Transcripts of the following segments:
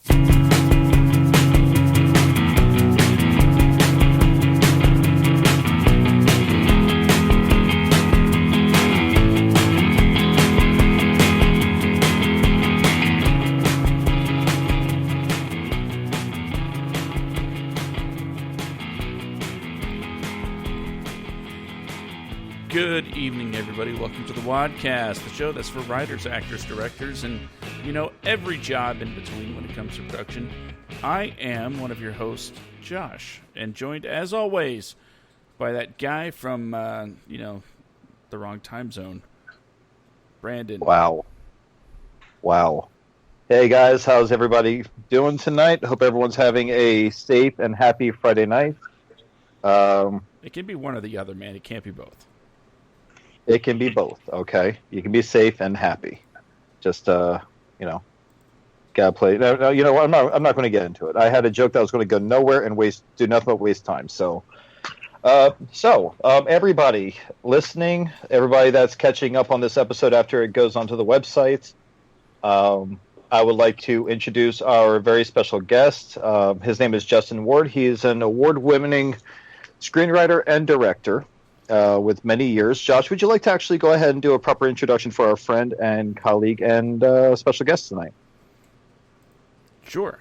Good evening, everybody. Welcome to the WADcast, the show that's for writers, actors, directors, and, every job in between when it comes to production. I am one of your hosts, Josh, and joined, as always, by that guy from, the wrong time zone, Brandon. Wow. Hey, guys. How's everybody doing tonight? Hope everyone's having a safe and happy Friday night. It can be one or the other, man. It can't be both. It can be both, okay? You can be safe and happy. Just, gotta play. No, you know what? I'm not going to get into it. I had a joke that was going to go nowhere and do nothing but waste time. So, everybody listening, everybody that's catching up on this episode after it goes onto the website, I would like to introduce our very special guest. His name is Justin Ward. He is an award-winning screenwriter and director. With many years. Josh, would you like to actually go ahead and do a proper introduction for our friend and colleague and special guest tonight? Sure.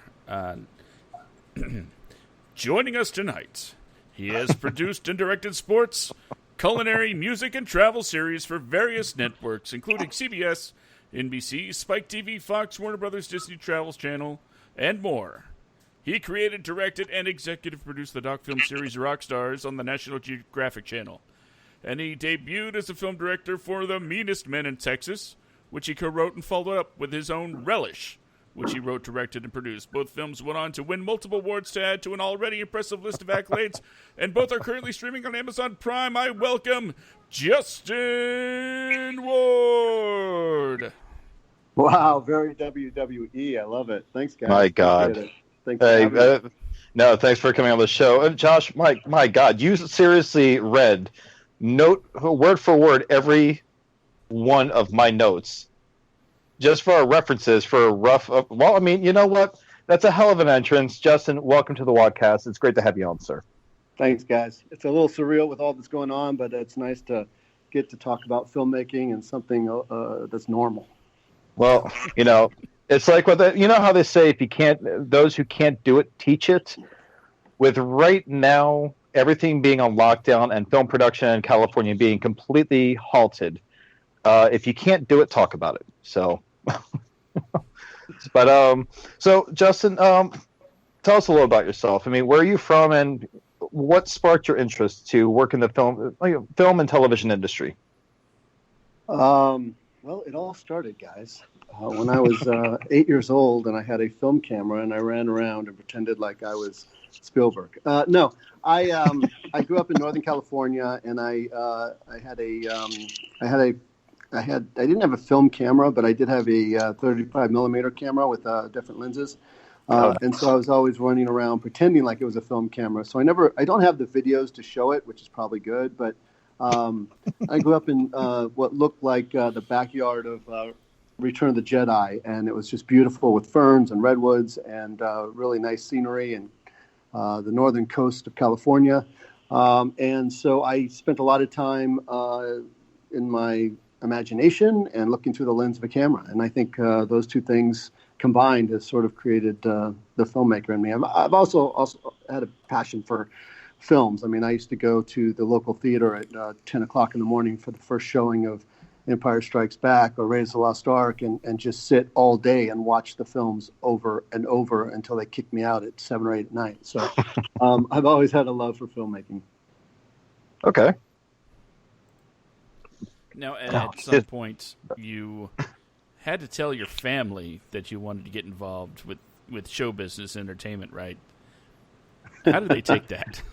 Joining us tonight, he has produced and directed sports, culinary, music, and travel series for various networks, including CBS, NBC, Spike TV, Fox, Warner Brothers, Disney Travels Channel, and more. He created, directed, and executive produced the doc film series Rockstars on the National Geographic Channel. And he debuted as a film director for The Meanest Men in Texas, which he co-wrote and followed up with his own Relish, which he wrote, directed, and produced. Both films went on to win multiple awards to add to an already impressive list of accolades, and both are currently streaming on Amazon Prime. I welcome Justin Ward. Wow, very WWE. I love it. Thanks, guys. My God. Thanks no, thanks for coming on the show. Josh, my God, you seriously read word for word every one of my notes just for our references for a rough you know what, that's a hell of an entrance. Justin, welcome to the WADcast. It's great to have you on, sir. Thanks, guys. It's a little surreal with all that's going on, but it's nice to get to talk about filmmaking and something that's normal. Well, it's like how they say, if you can't, those who can't do it teach it. With right now everything being on lockdown and film production in California being completely halted, if you can't do it, talk about it. So, so Justin, tell us a little about yourself. I mean, where are you from, and what sparked your interest to work in the film and television industry? Well, it all started, guys, when I was 8 years old, and I had a film camera, and I ran around and pretended like I was Spielberg. No, I grew up in Northern California, and I didn't have a film camera, but I did have a 35 millimeter camera with different lenses, and so I was always running around pretending like it was a film camera. So I don't have the videos to show it, which is probably good, but I grew up in what looked like the backyard of Return of the Jedi, and it was just beautiful with ferns and redwoods and really nice scenery and the northern coast of California. And so I spent a lot of time in my imagination and looking through the lens of a camera. And I think those two things combined has sort of created the filmmaker in me. I've also had a passion for films. I mean, I used to go to the local theater at 10 o'clock in the morning for the first showing of Empire Strikes Back or Raiders of the Lost Ark, and just sit all day and watch the films over and over until they kicked me out at 7 or 8 at night. So I've always had a love for filmmaking. Okay. Now, at some point, you had to tell your family that you wanted to get involved with show business entertainment, right? How did they take that?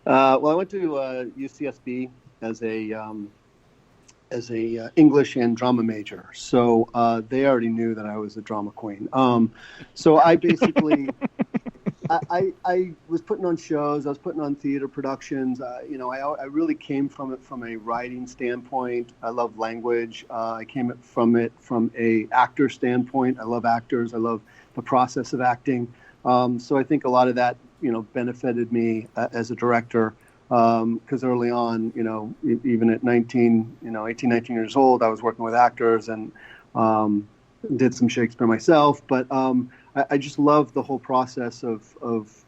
Well, I went to UCSB as a English and drama major, so they already knew that I was a drama queen. So I basically I was putting on shows. I was putting on theater productions. I really came from it from a writing standpoint. I love language. I came from it from a actor standpoint. I love actors. I love the process of acting. So I think a lot of that, benefited me as a director. Because early on, even at 18, 19 years old, I was working with actors and did some Shakespeare myself. But I just love the whole process of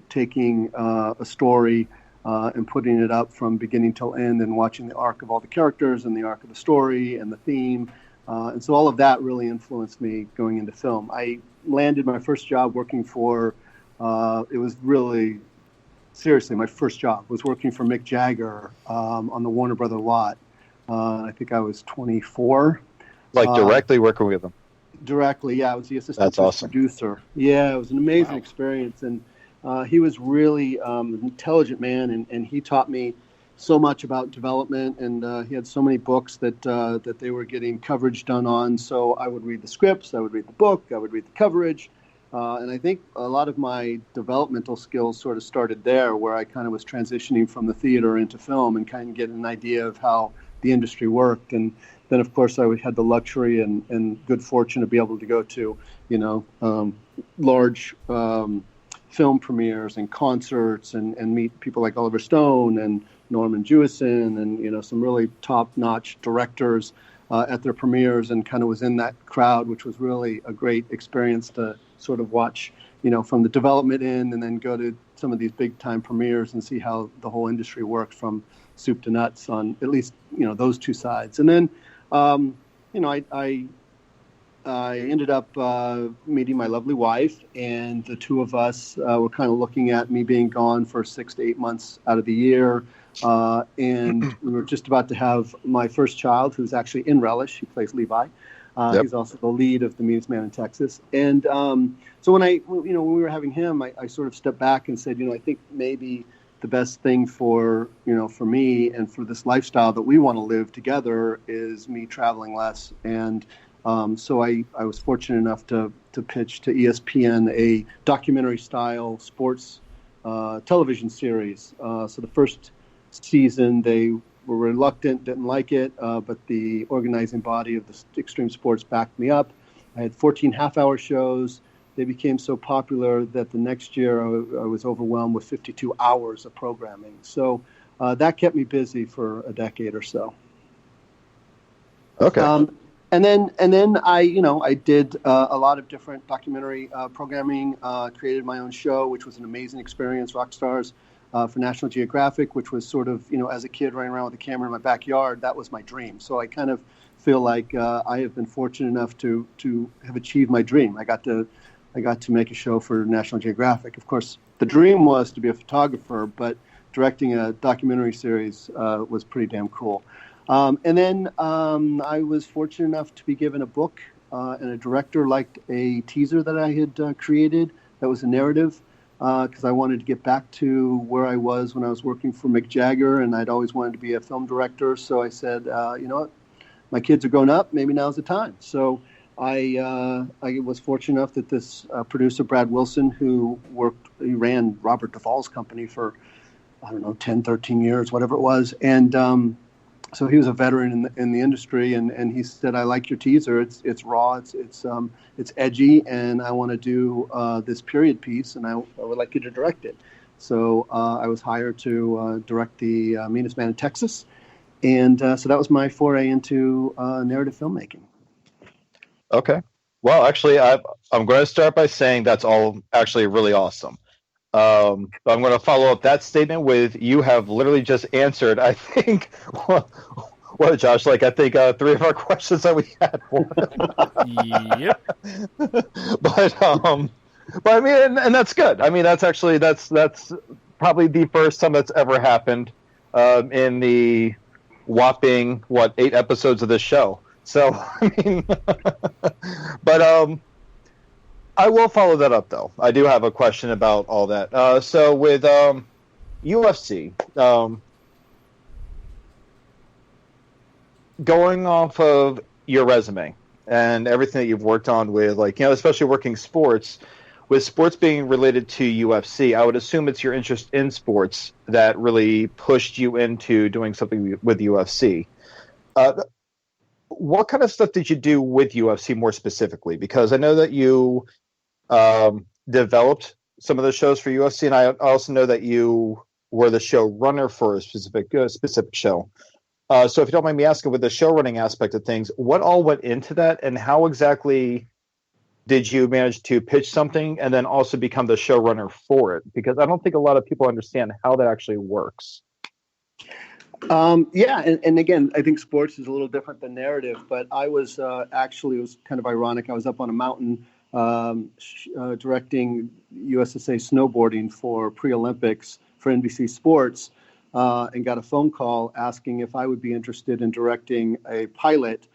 taking a story and putting it up from beginning till end and watching the arc of all the characters and the arc of the story and the theme. And so all of that really influenced me going into film. I landed my first job working for, it was really, seriously, my first job was working for Mick Jagger on the Warner Brother lot. I think I was 24. Like directly working with him? Directly, yeah. I was the assistant producer. Yeah, it was an amazing experience. And he was really an intelligent man, and he taught me so much about development, and he had so many books that they were getting coverage done on. So I would read the scripts, I would read the book, I would read the coverage. And I think a lot of my developmental skills sort of started there, where I kind of was transitioning from the theater into film and kind of getting an idea of how the industry worked. And then, of course, I had the luxury and good fortune to be able to go to, large film premieres and concerts and meet people like Oliver Stone and Norman Jewison and, some really top-notch directors at their premieres, and kind of was in that crowd, which was really a great experience to sort of watch, from the development end and then go to some of these big-time premieres and see how the whole industry worked from soup to nuts on at least, those two sides. And then, I ended up meeting my lovely wife, and the two of us were kind of looking at me being gone for 6 to 8 months out of the year. And we were just about to have my first child, who's actually in Relish. He plays Levi. Yep. He's also the lead of The Meanest Man in Texas. And so when we were having him, I sort of stepped back and said, I think maybe the best thing for me and for this lifestyle that we want to live together is me traveling less. And so I was fortunate enough to pitch to ESPN a documentary-style sports television series. So the first season, they were reluctant, didn't like it, but the organizing body of the Extreme Sports backed me up. I had 14 half-hour shows. They became so popular that the next year I was overwhelmed with 52 hours of programming. So that kept me busy for a decade or so. Okay. And then I did a lot of different documentary programming, created my own show, which was an amazing experience, Rockstars, for National Geographic, which was sort of, as a kid running around with a camera in my backyard, that was my dream. So I kind of feel like I have been fortunate enough to have achieved my dream. I got to make a show for National Geographic. Of course, the dream was to be a photographer, but directing a documentary series was pretty damn cool. And then I was fortunate enough to be given a book, and a director liked a teaser that I had created that was a narrative, because I wanted to get back to where I was when I was working for Mick Jagger, and I'd always wanted to be a film director. So I said, you know what, my kids are grown up, maybe now's the time. So I was fortunate enough that this producer, Brad Wilson, he ran Robert Duvall's company for, 10, 13 years, whatever it was. And so he was a veteran in the industry, and he said, "I like your teaser. It's raw, it's edgy, and I want to do this period piece, and I would like you to direct it." So I was hired to direct The Meanest Man in Texas, and so that was my foray into narrative filmmaking. Okay. Well, actually, I'm going to start by saying that's all actually really awesome. But I'm going to follow up that statement with, you have literally just answered, I think, what, Josh, I think 3 of our questions that we had. Yep. But I mean, and that's good. I mean, that's probably the first time that's ever happened in the whopping, 8 episodes of this show. So, I mean, but I will follow that up, though. I do have a question about all that. So with UFC, going off of your resume and everything that you've worked on with, especially working sports, with sports being related to UFC, I would assume it's your interest in sports that really pushed you into doing something with UFC. What kind of stuff did you do with UFC more specifically? Because I know that you developed some of the shows for UFC, and I also know that you were the show runner for a specific show. So if you don't mind me asking, with the show running aspect of things, what all went into that, and how exactly did you manage to pitch something and then also become the showrunner for it? Because I don't think a lot of people understand how that actually works. Yeah, and again, I think sports is a little different than narrative, but I was actually, it was kind of ironic. I was up on a mountain directing USSA snowboarding for pre-Olympics for NBC Sports, and got a phone call asking if I would be interested in directing a pilot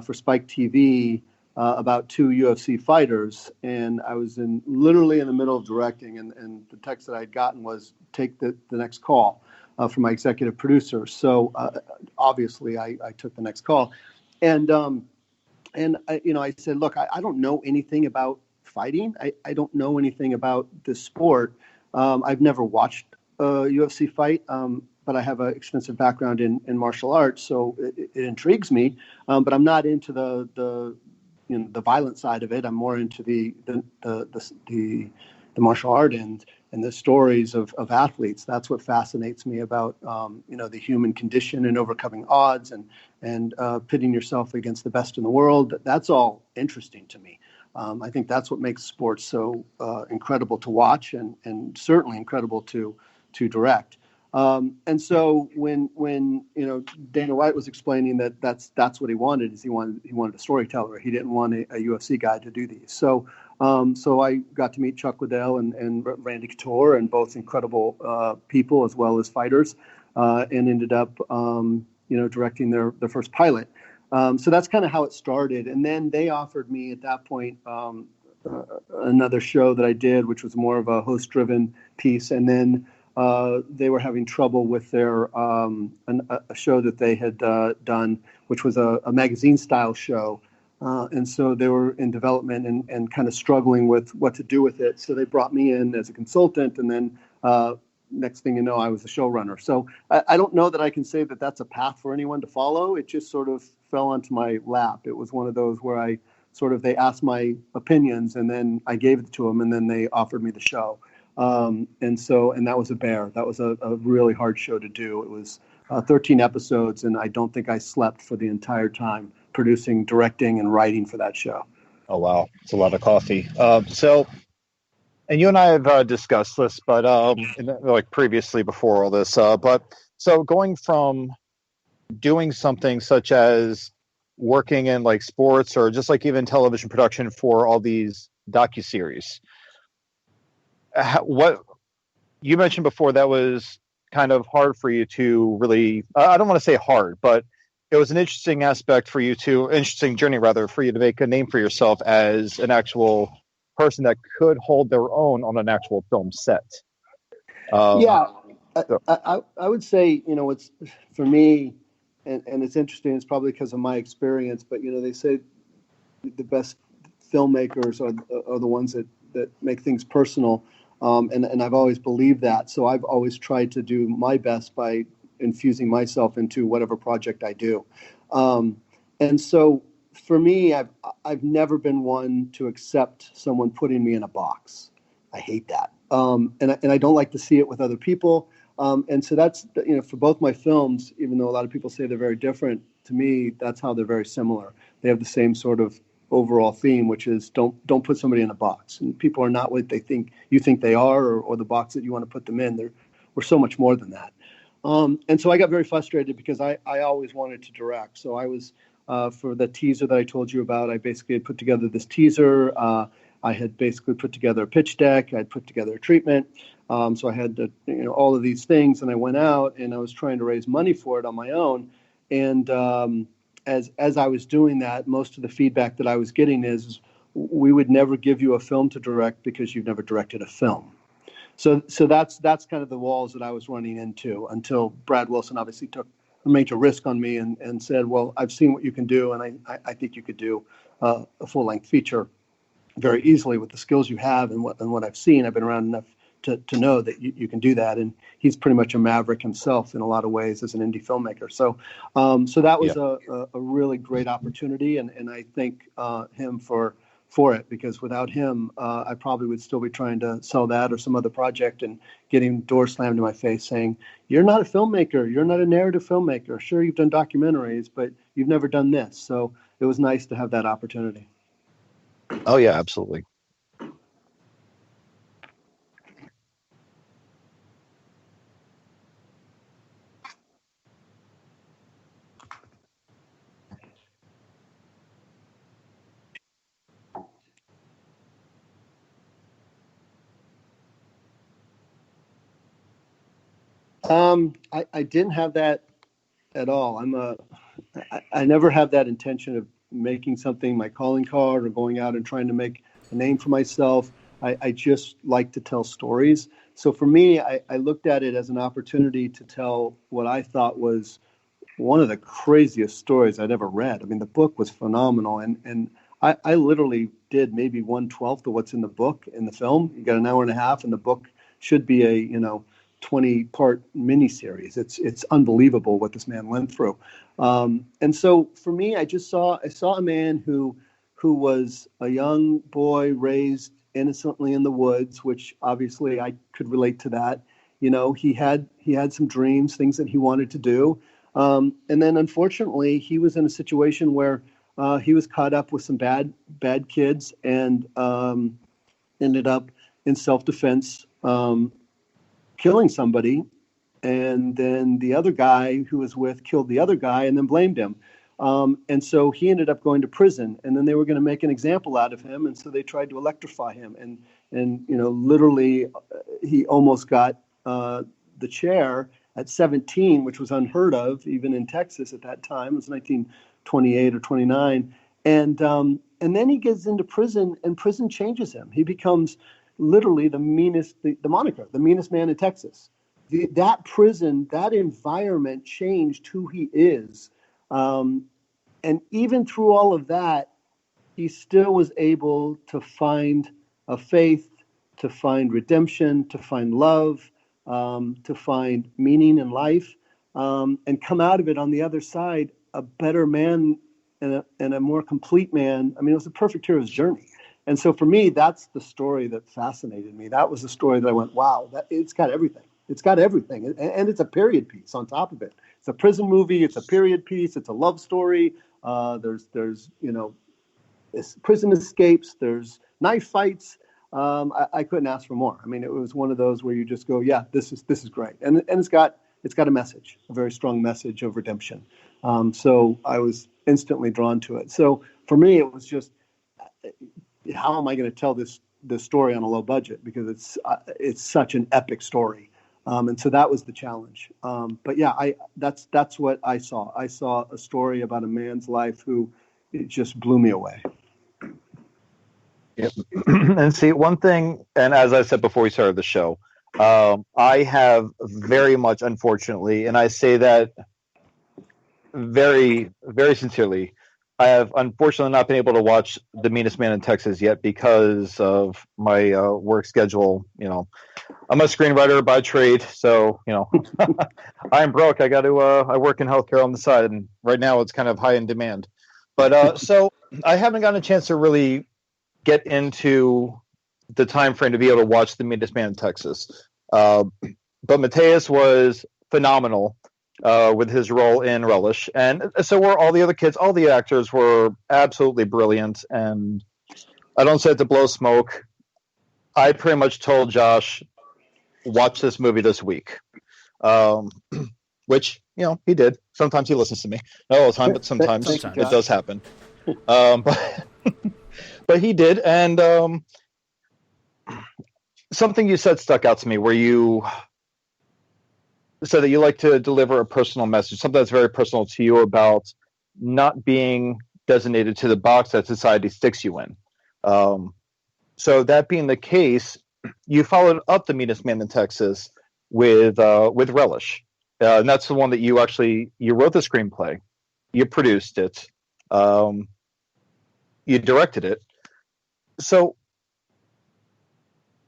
for Spike TV about two UFC fighters. And I was literally in the middle of directing, and the text that I had gotten was, take the next call. From my executive producer. So obviously I took the next call, and I said, look, I don't know anything about fighting. I don't know anything about this sport. I've never watched a UFC fight, but I have an extensive background in martial arts, so it intrigues me. But I'm not into the violent side of it. I'm more into the martial art and the stories of athletes. That's what fascinates me about the human condition and overcoming odds and pitting yourself against the best in the world. That's all interesting to me. I think that's what makes sports so incredible to watch and certainly incredible to direct. And so when Dana White was explaining that's what he wanted, is he wanted a storyteller. He didn't want a UFC guy to do these. So I got to meet Chuck Liddell and Randy Couture, and both incredible people as well as fighters, and ended up directing their first pilot. So that's kind of how it started. And then they offered me at that point another show that I did, which was more of a host-driven piece. And then they were having trouble with their a show that they had done, which was a magazine-style show. And so they were in development and kind of struggling with what to do with it. So they brought me in as a consultant, and then next thing you know, I was the showrunner. So I don't know that I can say that that's a path for anyone to follow. It just sort of fell onto my lap. It was one of those where they asked my opinions, and then I gave it to them, and then they offered me the show. And that was a bear. That was a really hard show to do. It was 13 episodes, and I don't think I slept for the entire time producing, directing, and writing for that show. Oh, wow. It's a lot of coffee. And you and I have discussed this, but previously before all this. But so going from doing something such as working in like sports or just like even television production for all these docuseries, what you mentioned before, that was kind of hard for you to really, I don't want to say hard, but it was an interesting journey for you to make a name for yourself as an actual person that could hold their own on an actual film set. I would say, it's for me, and it's interesting, it's probably because of my experience, but they say the best filmmakers are the ones that make things personal. And I've always believed that. So I've always tried to do my best by infusing myself into whatever project I do. And so for me, I've never been one to accept someone putting me in a box. I hate that. And I don't like to see it with other people. And so that's, for both my films, even though a lot of people say they're very different, to me, that's how they're very similar. They have the same sort of overall theme, which is don't put somebody in a box. And people are not what you think they are, or the box that you want to put them in. We're so much more than that. And so I got very frustrated because I always wanted to direct. So I was, for the teaser that I told you about, I basically had put together this teaser. I had basically put together a pitch deck. I'd put together a treatment. So I had all of these things, and I went out and I was trying to raise money for it on my own. And as I was doing that, most of the feedback that I was getting is, we would never give you a film to direct because you've never directed a film. So that's kind of the walls that I was running into, until Brad Wilson obviously took a major risk on me and said, well, I've seen what you can do, and I think you could do a full-length feature. very easily with the skills you have and what I've seen. I've been around enough to know that you can do that. And he's pretty much a maverick himself in a lot of ways as an indie filmmaker. So that was a really great opportunity, and I thank him for it, because without him, I probably would still be trying to sell that or some other project and getting doors slammed in my face saying, "You're not a filmmaker. You're not a narrative filmmaker. Sure, you've done documentaries, but you've never done this." So it was nice to have that opportunity. Oh yeah, absolutely. I didn't have that at all. I never have that intention of making something my calling card or going out and trying to make a name for myself. I just like to tell stories. So for me, I looked at it as an opportunity to tell what I thought was one of the craziest stories I'd ever read. I mean, the book was phenomenal, and I literally did maybe 1/12 of what's in the book in the film. You got an hour and a half, and the book should be a 20-part miniseries. It's unbelievable what this man went through. And so for me, I saw a man who was a young boy raised innocently in the woods, which obviously I could relate to that. He had some dreams, things that he wanted to do. And then unfortunately, he was in a situation where he was caught up with some bad kids and ended up in self-defense, killing somebody. And then the other guy who was with killed the other guy and then blamed him. And so he ended up going to prison, and then they were going to make an example out of him. And so they tried to electrify him. And literally, he almost got the chair at 17, which was unheard of, even in Texas at that time. It was 1928 or 29. And then he gets into prison, and prison changes him. He becomes literally the meanest, the moniker, the meanest man in Texas. That prison, that environment changed who he is. And even through all of that, he still was able to find a faith, to find redemption, to find love, to find meaning in life, and come out of it on the other side a better man and a more complete man. I mean, it was a perfect hero's journey. And so for me, that's the story that fascinated me. That was the story that I went, wow, it's got everything. It's got everything. And it's a period piece on top of it. It's a prison movie. It's a period piece. It's a love story. There's prison escapes. There's knife fights. I couldn't ask for more. I mean, it was one of those where you just go, yeah, this is great. And it's got a message, a very strong message of redemption. So I was instantly drawn to it. So for me, it was just, how am I going to tell this story on a low budget? Because it's such an epic story. And so that was the challenge. But yeah, that's what I saw. I saw a story about a man's life who it just blew me away. Yep. And see, one thing, and as I said before we started the show, I have very much, unfortunately, and I say that very, very sincerely, I have unfortunately not been able to watch The Meanest Man in Texas yet because of my work schedule. I'm a screenwriter by trade, so I'm broke. I got to. I work in healthcare on the side, and right now it's kind of high in demand. But so I haven't gotten a chance to really get into the time frame to be able to watch The Meanest Man in Texas. But Mateus was phenomenal with his role in Relish, and so were all the other kids. All the actors were absolutely brilliant, and I don't say it to blow smoke. I pretty much told Josh, watch this movie this week, which he did. Sometimes he listens to me, not all the time, but sometimes it does happen. But he did, and something you said stuck out to me, where you said that you like to deliver a personal message, something that's very personal to you about not being designated to the box that society sticks you in. So that being the case, you followed up The Meanest Man in Texas with Relish, and that's the one that you wrote the screenplay, you produced it, you directed it. So,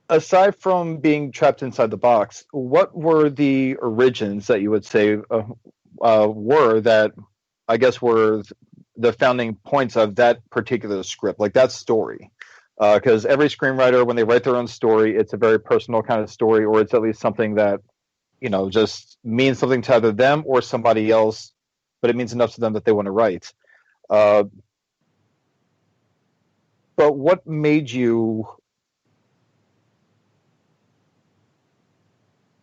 aside from being trapped inside the box, what were the origins that you would say were that I guess were the founding points of that particular script, like that story? Because every screenwriter, when they write their own story, it's a very personal kind of story, or it's at least something that just means something to either them or somebody else, but it means enough to them that they want to write. Uh, but what made you?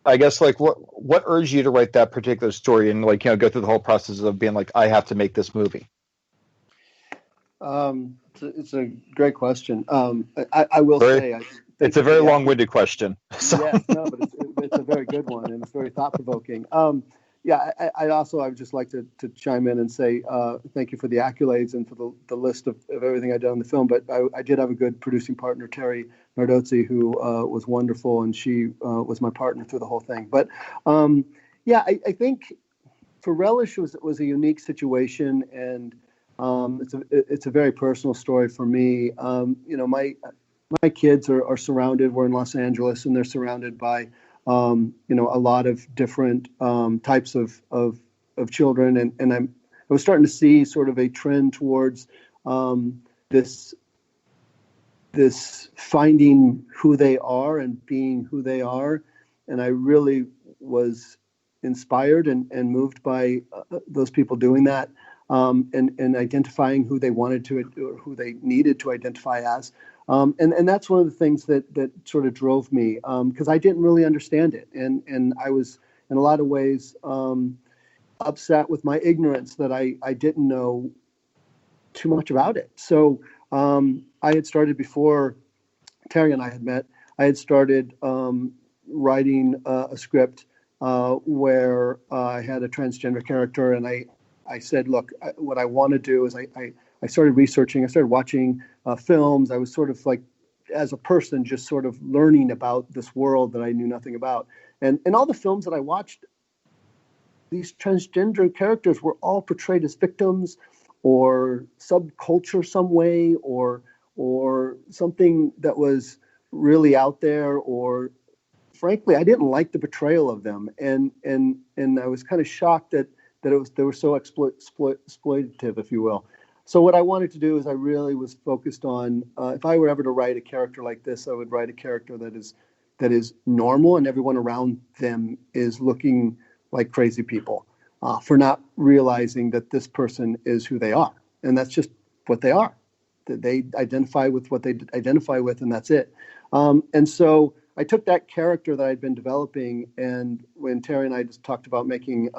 I guess like what urged you to write that particular story and go through the whole process of being like, I have to make this movie. It's a great question. I will say it's a very long-winded question. So. Yes, no, but it's a very good one, and it's very thought-provoking. I would just like to chime in and say thank you for the accolades and for the list of everything I've done in the film. But I did have a good producing partner, Terry Nardozzi, who was wonderful, and she was my partner through the whole thing. But I think for Relish was a unique situation, and it's a very personal story for me. My kids are surrounded. We're in Los Angeles, and they're surrounded by a lot of different types of children, and I was starting to see sort of a trend towards this finding who they are and being who they are, and I really was inspired and moved by those people doing that. And identifying who they wanted to or who they needed to identify as. And that's one of the things that sort of drove me because I didn't really understand it. And I was, in a lot of ways, upset with my ignorance that I didn't know too much about it. So I had started before Terry and I had met, I had started writing a script where I had a transgender character, and I said, look, what I want to do is I started researching, I started watching films. I was sort of like, as a person, just sort of learning about this world that I knew nothing about. And in all the films that I watched, these transgender characters were all portrayed as victims or subculture some way or something that was really out there, or frankly, I didn't like the portrayal of them. And I was kind of shocked that they were so exploitative, if you will. So what I wanted to do is I really was focused on if I were ever to write a character like this, I would write a character that is normal, and everyone around them is looking like crazy people for not realizing that this person is who they are, and that's just what they are. That they identify with what they identify with, and that's it. And so I took that character that I'd been developing, and when Terry and I just talked about making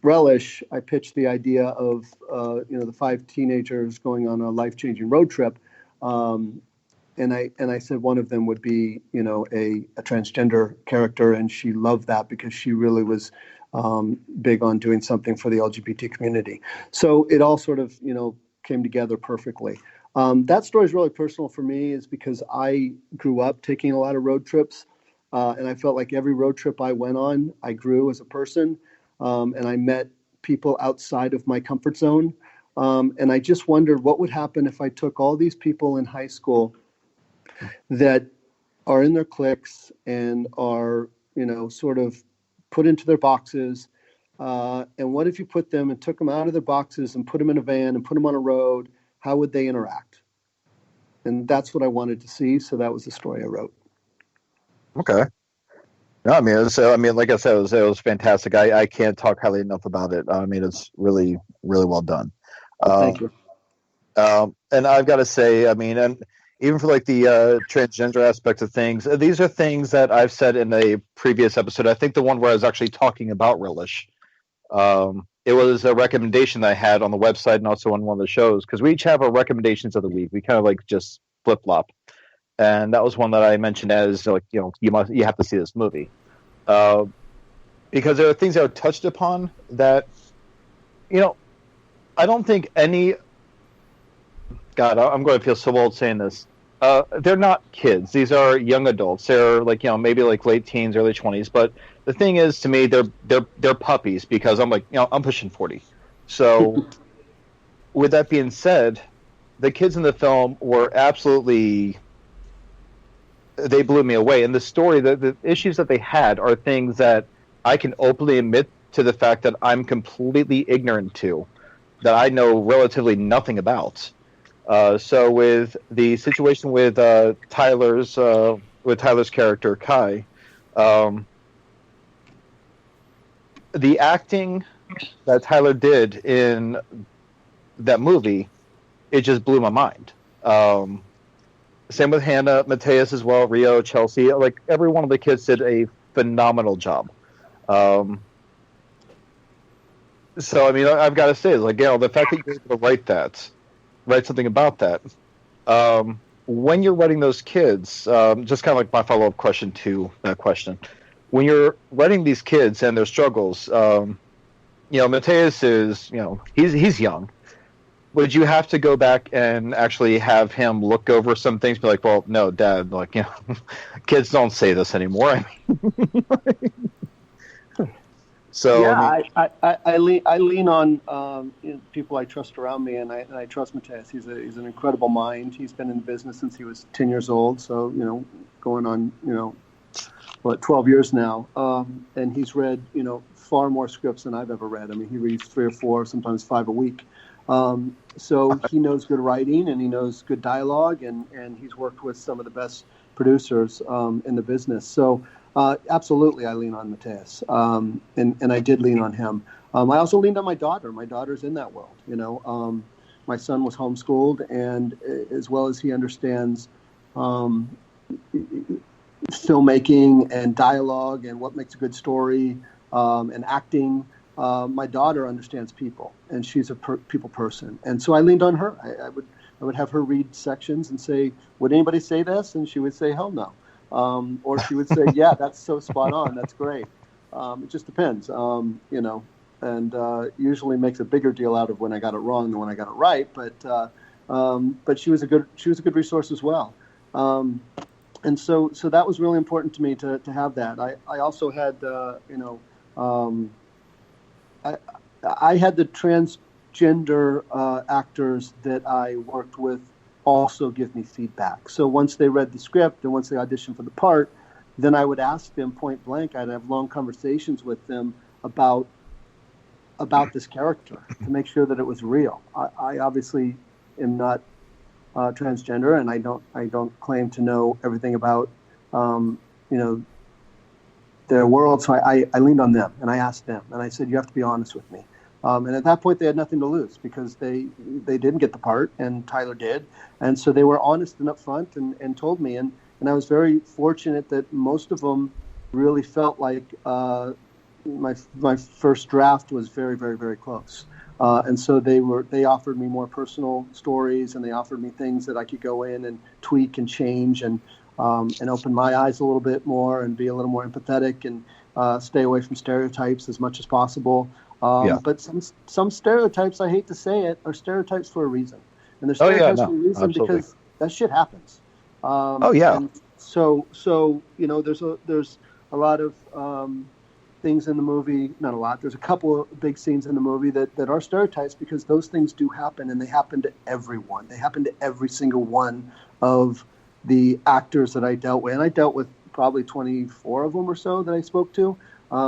Relish, I pitched the idea of the 5 teenagers going on a life-changing road trip, and I said one of them would be a transgender character, and she loved that because she really was big on doing something for the LGBT community. So it all sort of came together perfectly. That story is really personal for me, is because I grew up taking a lot of road trips, and I felt like every road trip I went on, I grew as a person. And I met people outside of my comfort zone. And I just wondered what would happen if I took all these people in high school that are in their cliques and are, sort of put into their boxes. And what if you put them and took them out of their boxes and put them in a van and put them on a road? How would they interact? And that's what I wanted to see. So that was the story I wrote. Okay. No, like I said, it was fantastic. I can't talk highly enough about it. It's really, really well done. Thank you. And I've got to say, and even for like the transgender aspect of things, these are things that I've said in a previous episode. I think the one where I was actually talking about Relish. It was a recommendation that I had on the website and also on one of the shows, because we each have our recommendations of the week. We kind of like just flip flop. And that was one that I mentioned as like, you have to see this movie, because there are things that are touched upon that, I don't think any. God, I'm going to feel so old saying this. They're not kids; these are young adults. They're like maybe like late teens, early 20s. But the thing is, to me, they're puppies, because I'm like I'm pushing 40. So, with that being said, the kids in the film were absolutely, they blew me away. And the story, the issues that they had are things that I can openly admit to the fact that I'm completely ignorant to, that I know relatively nothing about. So with the situation with Tyler's character Kai, the acting that Tyler did in that movie, it just blew my mind. Same with Hannah, Mateus as well, Rio, Chelsea. Like, every one of the kids did a phenomenal job. So, I mean, I've got to say, like, the fact that you're able to write something about that. When you're writing those kids, just kind of like my follow-up question to that question. When you're writing these kids and their struggles, Mateus is, he's young. Would you have to go back and actually have him look over some things, be like, well, no, Dad, like, kids don't say this anymore. I mean, so yeah, I lean on people I trust around me, and I trust Mateus. He's an incredible mind. He's been in the business since he was 10 years old, so going on 12 years now, and he's read far more scripts than I've ever read. I mean, he reads 3 or 4, sometimes 5 a week. So he knows good writing, and he knows good dialogue, and he's worked with some of the best producers in the business. So absolutely, I lean on Mateus, and I did lean on him. I also leaned on my daughter. My daughter's in that world. My son was homeschooled, and as well as he understands filmmaking and dialogue and what makes a good story and acting. My daughter understands people, and she's a people person, and so I leaned on her. I would have her read sections and say, "Would anybody say this?" And she would say, "Hell no," or she would say, "Yeah, that's so spot on. That's great." It just depends, and usually makes a bigger deal out of when I got it wrong than when I got it right. But she was a good resource as well, and so that was really important to me to have that. I also had I had the transgender actors that I worked with also give me feedback. So once they read the script and once they auditioned for the part, then I would ask them point blank. I'd have long conversations with them about this character to make sure that it was real. I obviously am not transgender, and I don't claim to know everything about their world. So I leaned on them, and I asked them, and I said, you have to be honest with me. And at that point, they had nothing to lose because they didn't get the part, and Tyler did. And so they were honest and upfront and told me. And I was very fortunate that most of them really felt like my first draft was very, very, very close. And so they offered me more personal stories, and they offered me things that I could go in and tweak and change and open my eyes a little bit more and be a little more empathetic and stay away from stereotypes as much as possible. But some stereotypes, I hate to say it, are stereotypes for a reason. And they're stereotypes for a reason absolutely. Because that shit happens. And so there's a lot of things in the movie, not a lot, there's a couple of big scenes in the movie that are stereotypes because those things do happen, and they happen to everyone. They happen to every single one of the actors that I dealt with. And I dealt with probably 24 of them or so that I spoke to,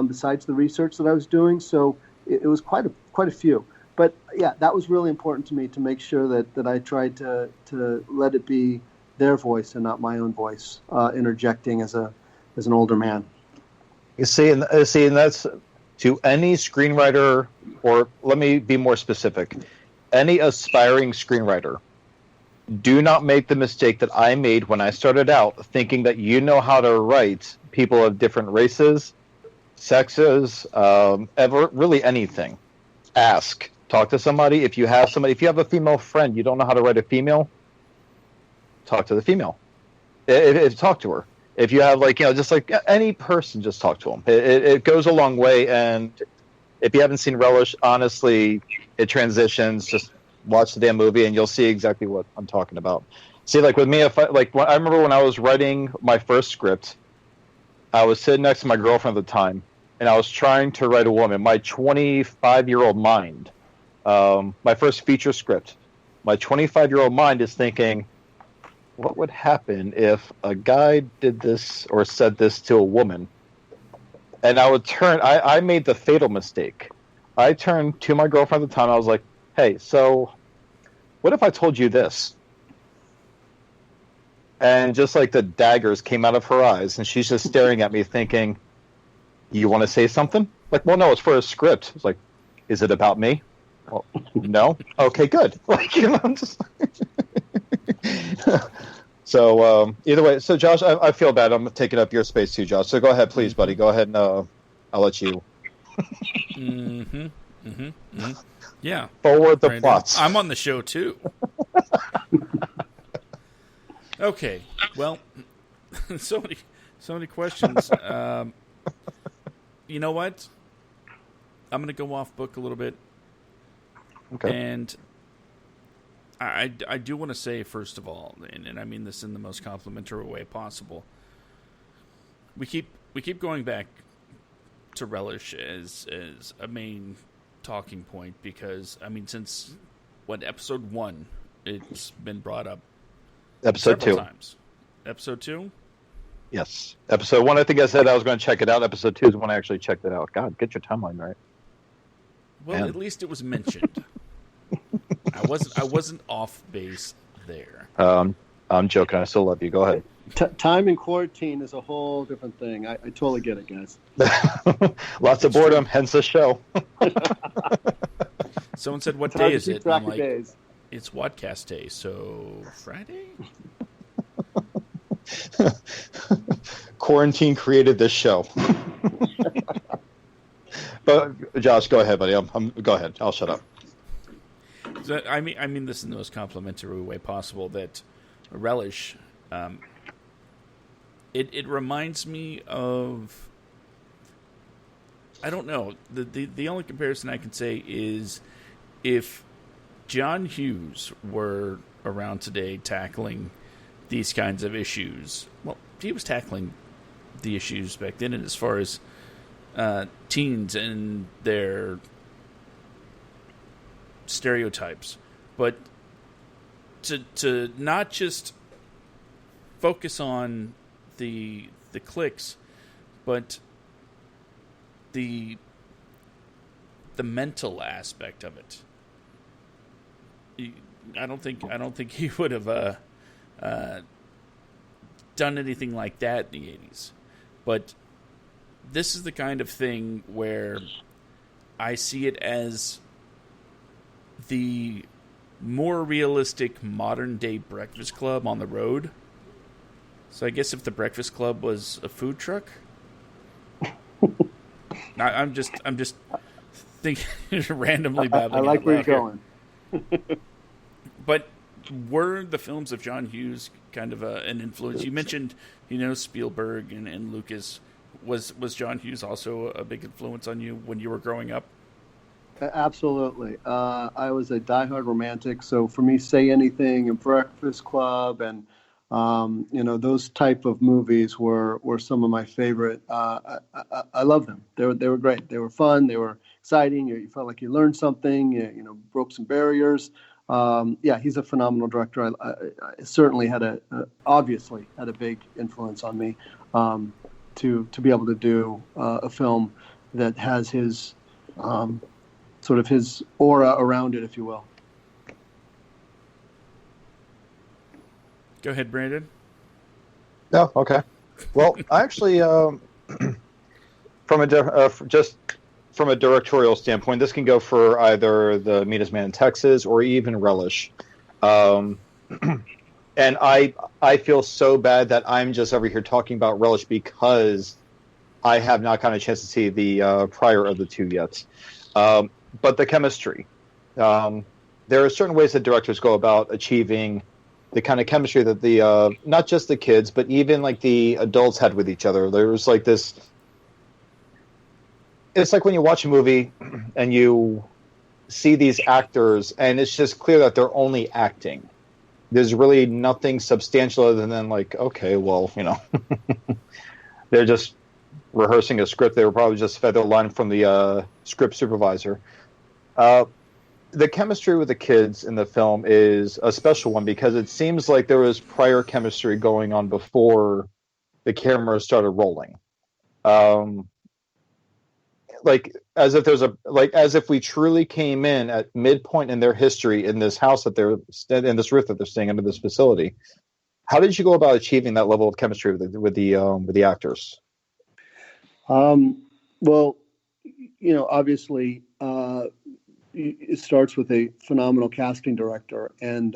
besides the research that I was doing. So it was quite a few. But yeah, that was really important to me to make sure that I tried to let it be their voice and not my own voice, interjecting as an older man. You see, and that's to any screenwriter, or let me be more specific, any aspiring screenwriter. Do not make the mistake that I made when I started out, thinking that you know how to write people of different races, sexes, really anything. Ask. Talk to somebody. If you have a female friend, you don't know how to write a female, talk to the female. Talk to her. If you have just like any person, just talk to them. It goes a long way. And if you haven't seen Relish, honestly, it transitions. Just watch the damn movie and you'll see exactly what I'm talking about. See, like with me, I remember when I was writing my first script, I was sitting next to my girlfriend at the time, and I was trying to write a woman. My 25-year-old mind, my first feature script, my 25-year-old mind is thinking, what would happen if a guy did this or said this to a woman? And I would I made the fatal mistake. I turned to my girlfriend at the time. I was like, hey, so what if I told you this? And just like the daggers came out of her eyes, and she's just staring at me thinking, you want to say something? Like, well, no, it's for a script. It's like, is it about me? Well, no. Okay, good. Like, I'm just... So either way, so Josh, I feel bad. I'm taking up your space too, Josh. So go ahead, please, buddy. Go ahead, and I'll let you. Yeah. Forward the plots. I'm on the show too. Okay. Well, so many questions. You know what? I'm going to go off book a little bit. Okay. And I do want to say, first of all, and I mean this in the most complimentary way possible, we keep going back to Relish as a main talking point because, I mean, since, episode 1, it's been brought up episode 2 times. Episode 2? Yes. Episode 1, I think I said I was going to check it out. Episode 2 is when I actually checked it out. God, get your timeline right. Well, Man. At least it was mentioned. I wasn't off base there. I'm joking. I still love you. Go ahead. Time in quarantine is a whole different thing. I totally get it, guys. Lots of boredom, hence the show. Someone said, what day is it? And I'm like, days. It's WADcast day, so Friday? Quarantine created this show. But Josh, go ahead, buddy. Go ahead. I'll shut up. So, I mean this in the most complimentary way possible. That Relish, it reminds me of. I don't know. The only comparison I can say is if John Hughes were around today tackling these kinds of issues. Well, he was tackling the issues back then, and as far as teens and their stereotypes, but to not just focus on the cliques, but the mental aspect of it. I don't think he would have done anything like that in the 80s. But this is the kind of thing where I see it as the more realistic modern-day Breakfast Club on the road. So I guess if the Breakfast Club was a food truck, I'm just thinking randomly babbling. I like where you're going. But were the films of John Hughes kind of an influence? You mentioned, Spielberg and Lucas. Was John Hughes also a big influence on you when you were growing up? Absolutely. I was a diehard romantic, so for me, Say Anything and Breakfast Club and those type of movies were some of my favorite. I love them. They were great. They were fun. They were exciting. You felt like you learned something. You broke some barriers. He's a phenomenal director. I certainly obviously had a big influence on me to be able to do a film that has his sort of his aura around it, if you will. Go ahead, Brandon. No, okay. Well, I actually, from a directorial standpoint, this can go for either The Meanest Man in Texas or even Relish. And I feel so bad that I'm just over here talking about Relish because I have not gotten a chance to see the prior of the two yet. But the chemistry. There are certain ways that directors go about achieving the kind of chemistry that the not just the kids, but even like the adults had with each other. There was like this. It's like when you watch a movie and you see these actors, and it's just clear that they're only acting. There's really nothing substantial other than like, okay, well, they're just rehearsing a script. They were probably just fed their line from the script supervisor. the chemistry with the kids in the film is a special one because it seems like there was prior chemistry going on before the camera started rolling. Like as if we truly came in at midpoint in their history in this house that they're in this roof that they're staying under, this facility. How did you go about achieving that level of chemistry with the actors? Well, obviously, it starts with a phenomenal casting director, and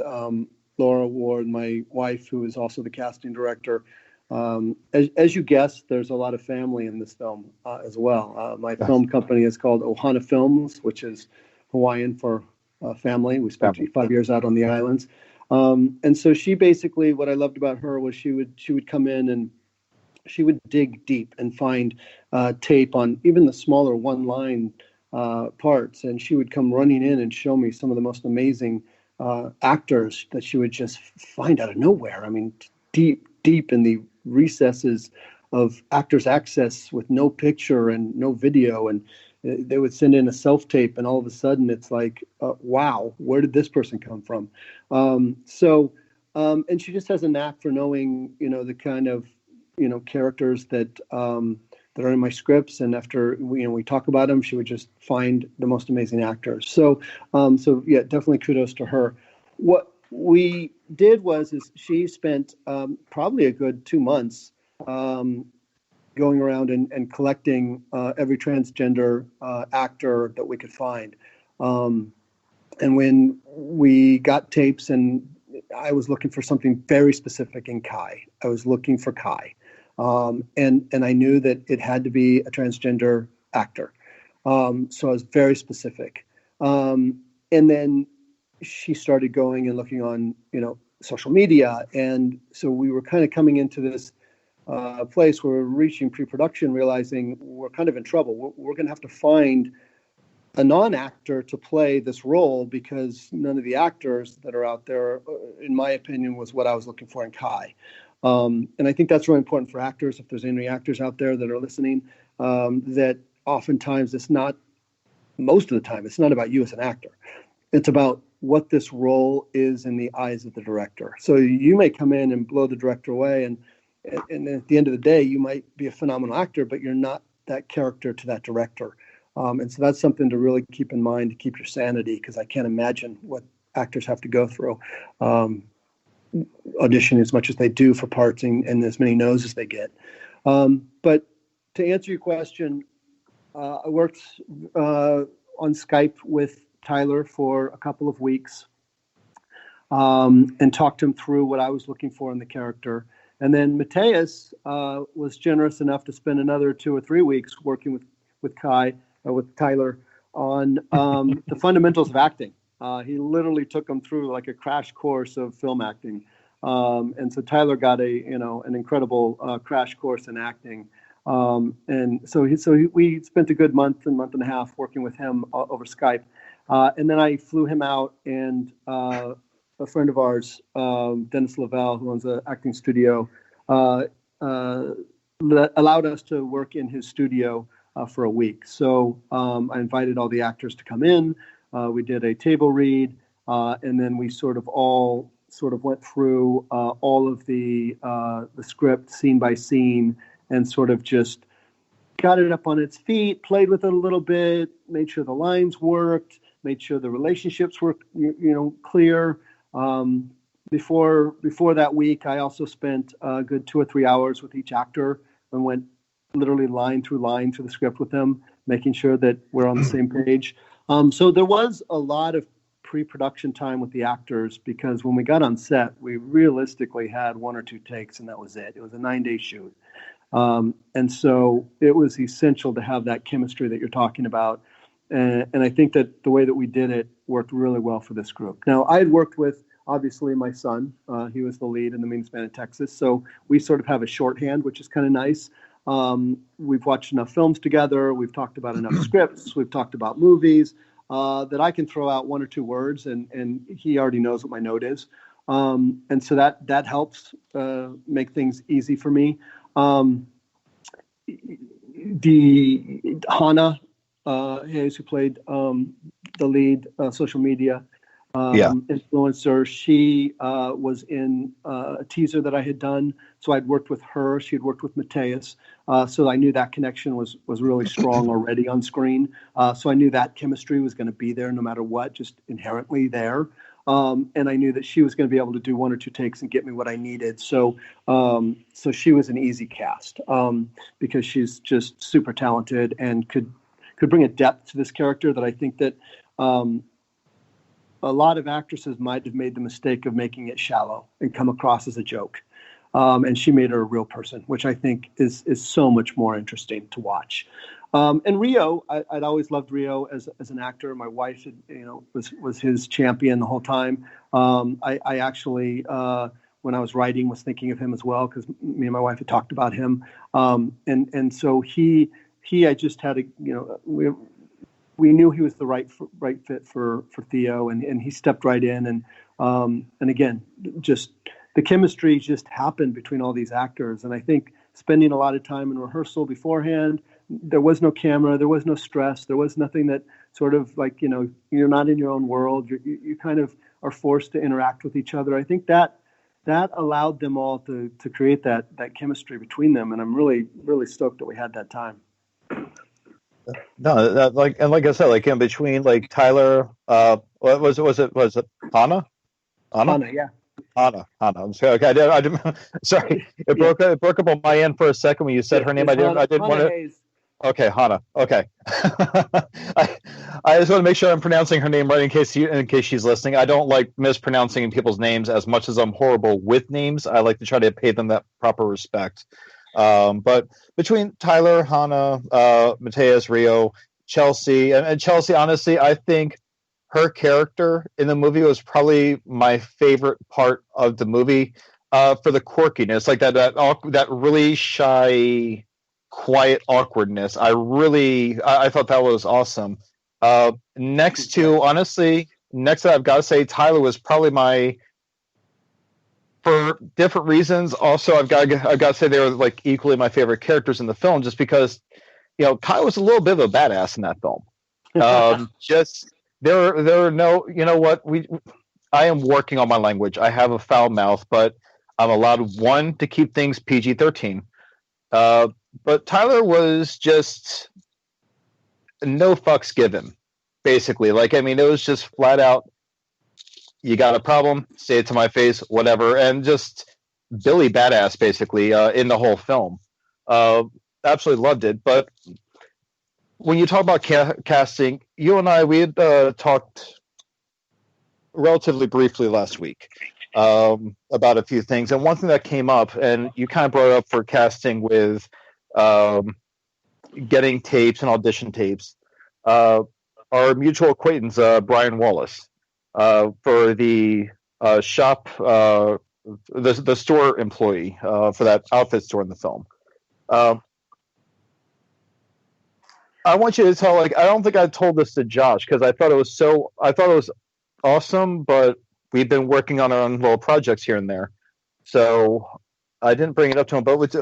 Laura Ward, my wife, who is also the casting director. As you guessed, there's a lot of family in this film as well. My film company is called Ohana Films, which is Hawaiian for family. We spent 5 years out on the islands. And so she basically, what I loved about her was she would come in and she would dig deep and find tape on even the smaller one-line parts, and she would come running in and show me some of the most amazing actors that she would just find out of nowhere. I mean, deep in the recesses of Actors Access with no picture and no video, and they would send in a self-tape, and all of a sudden it's like, wow, where did this person come from? And she just has a knack for knowing, the kind of, characters that that are in my scripts, and after we talk about them, she would just find the most amazing actors. So yeah, definitely kudos to her. What we did is she spent probably a good 2 months going around and collecting every transgender actor that we could find. And when we got tapes, and I was looking for something very specific in Kai. I was looking for Kai. And I knew that it had to be a transgender actor. So I was very specific. And then she started going and looking on, social media. And so we were kind of coming into this place where we're reaching pre-production, realizing we're kind of in trouble. We're going to have to find a non-actor to play this role, because none of the actors that are out there, in my opinion, was what I was looking for in Kai. And I think that's really important for actors. If there's any actors out there that are listening, that oftentimes most of the time, it's not about you as an actor. It's about what this role is in the eyes of the director. So you may come in and blow the director away, and at the end of the day, you might be a phenomenal actor, but you're not that character to that director. And so that's something to really keep in mind to keep your sanity, because I can't imagine what actors have to go through. Audition as much as they do for parts and as many no's as they get. But to answer your question, I worked on Skype with Tyler for a couple of weeks and talked him through what I was looking for in the character. And then Mateus was generous enough to spend another 2 or 3 weeks working with Tyler on the fundamentals of acting. He literally took him through like a crash course of film acting. And so Tyler got an incredible crash course in acting. And so we spent a good month and a half working with him over Skype. And then I flew him out, and a friend of ours, Dennis Lavelle, who owns an acting studio, allowed us to work in his studio for a week. So I invited all the actors to come in. We did a table read, and then we all went through all of the script scene by scene, and sort of just got it up on its feet, played with it a little bit, made sure the lines worked, made sure the relationships were clear. Before that week, I also spent a good 2 or 3 hours with each actor and went literally line through the script with them, making sure that we're on the same page. So there was a lot of pre-production time with the actors, because when we got on set, we realistically had 1 or 2 takes, and that was it. It was a 9-day shoot. And so it was essential to have that chemistry that you're talking about. And I think that the way that we did it worked really well for this group. Now, I had worked with, obviously, my son. He was the lead in The Meanest Man in Texas. So we sort of have a shorthand, which is kind of nice. We've watched enough films together. We've talked about enough scripts. We've talked about movies that I can throw out 1 or 2 words, and he already knows what my note is. And so that helps make things easy for me. The Hana Hayes, who played the lead social media Yeah. influencer. She was in a teaser that I had done. So I'd worked with her. She had worked with Mateus. So I knew that connection was really strong already on screen. So I knew that chemistry was going to be there no matter what, just inherently there. And I knew that she was going to be able to do one or two takes and get me what I needed. So she was an easy cast because she's just super talented and could bring a depth to this character that I think that a lot of actresses might have made the mistake of making it shallow and come across as a joke. And she made her a real person, which I think is so much more interesting to watch. And Rio, I'd always loved Rio as an actor. My wife, was his champion the whole time. I actually, when I was writing, was thinking of him as well because me and my wife had talked about him. And so he, I just had we knew he was the right fit for Theo, and he stepped right in, and again, just the chemistry just happened between all these actors, and I think spending a lot of time in rehearsal beforehand, there was no camera, there was no stress, there was nothing that sort of like you're not in your own world, you kind of are forced to interact with each other. I think that allowed them all to create that chemistry between them, and I'm really stoked that we had that time. No, like I said, like in between, like Tyler, what was it Hannah? Hannah, yeah. Hannah. I'm sorry. Okay, I didn't. Sorry, it broke up on my end for a second when you said her name. I didn't want to. Hayes. Okay, Hannah. Okay, I just want to make sure I'm pronouncing her name right in case she's listening. I don't like mispronouncing people's names as much as I'm horrible with names. I like to try to pay them that proper respect. But between Tyler, Hannah, Mateus, Rio, Chelsea, and Chelsea, honestly, I think her character in the movie was probably my favorite part of the movie for the quirkiness, like that really shy, quiet awkwardness. I thought that was awesome. Next I've got to say Tyler was probably for different reasons. Also, I've got to say they were like equally my favorite characters in the film, just because Kyle was a little bit of a badass in that film. Just there are no, I am working on my language. I have a foul mouth, but I'm allowed to keep things PG-13. But Tyler was just no fucks given, basically. Like, I mean, it was just flat out, you got a problem, say it to my face, whatever. And just Billy badass, basically, in the whole film. Absolutely loved it. But when you talk about casting, you and I, we had talked relatively briefly last week about a few things. And one thing that came up, and you kind of brought it up for casting with getting tapes and audition tapes, our mutual acquaintance, Brian Wallace, for the shop, the store employee for that outfit store in the film. I want you to tell, I don't think I told this to Josh because I thought it was awesome, but we've been working on our own little projects here and there. So I didn't bring it up to him, but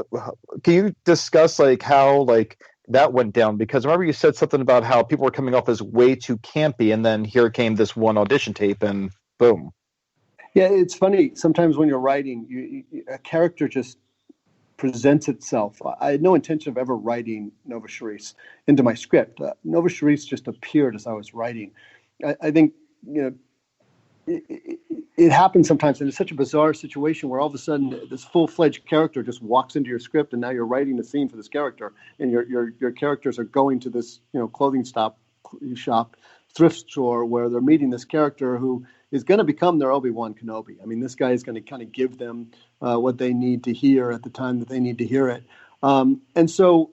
can you discuss how that went down? Because remember you said something about how people were coming off as way too campy, and then here came this one audition tape and boom. Yeah, it's funny. Sometimes when you're writing, a character just presents itself. I had no intention of ever writing Nova Charisse into my script. Nova Charisse just appeared as I was writing. I think, it happens sometimes, and it's such a bizarre situation where all of a sudden this full-fledged character just walks into your script, and now you're writing a scene for this character, and your characters are going to this clothing shop, thrift store where they're meeting this character who is going to become their Obi-Wan Kenobi. I mean, this guy is going to kind of give them what they need to hear at the time that they need to hear it. And so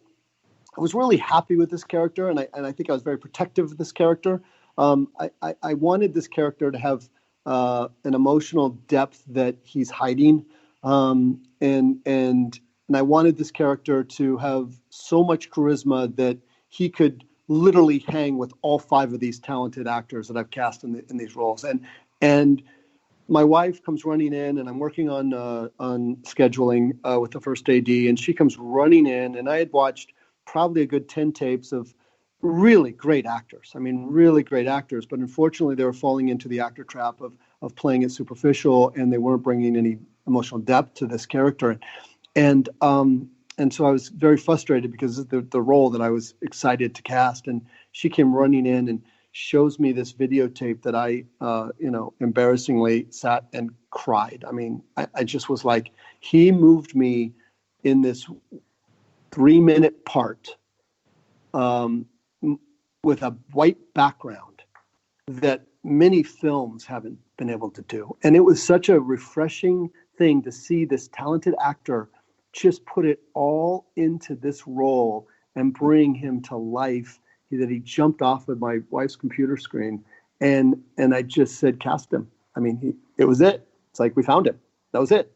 I was really happy with this character, and I think I was very protective of this character. I wanted this character to have an emotional depth that he's hiding, and I wanted this character to have so much charisma that he could literally hang with all 5 of these talented actors that I've cast in these roles. And my wife comes running in, and I'm working on scheduling with the first AD, and she comes running in, and I had watched probably a good 10 tapes of really great actors. I mean, really great actors. But unfortunately, they were falling into the actor trap of playing it superficial, and they weren't bringing any emotional depth to this character. And so I was very frustrated because of the role that I was excited to cast. And she came running in and shows me this videotape that I, embarrassingly sat and cried. I mean, I just was like, he moved me in this 3-minute part with a white background that many films haven't been able to do. And it was such a refreshing thing to see this talented actor just put it all into this role and bring him to life, that he jumped off of my wife's computer screen. And I just said, cast him. I mean, it was it. It's like, we found him. That was it.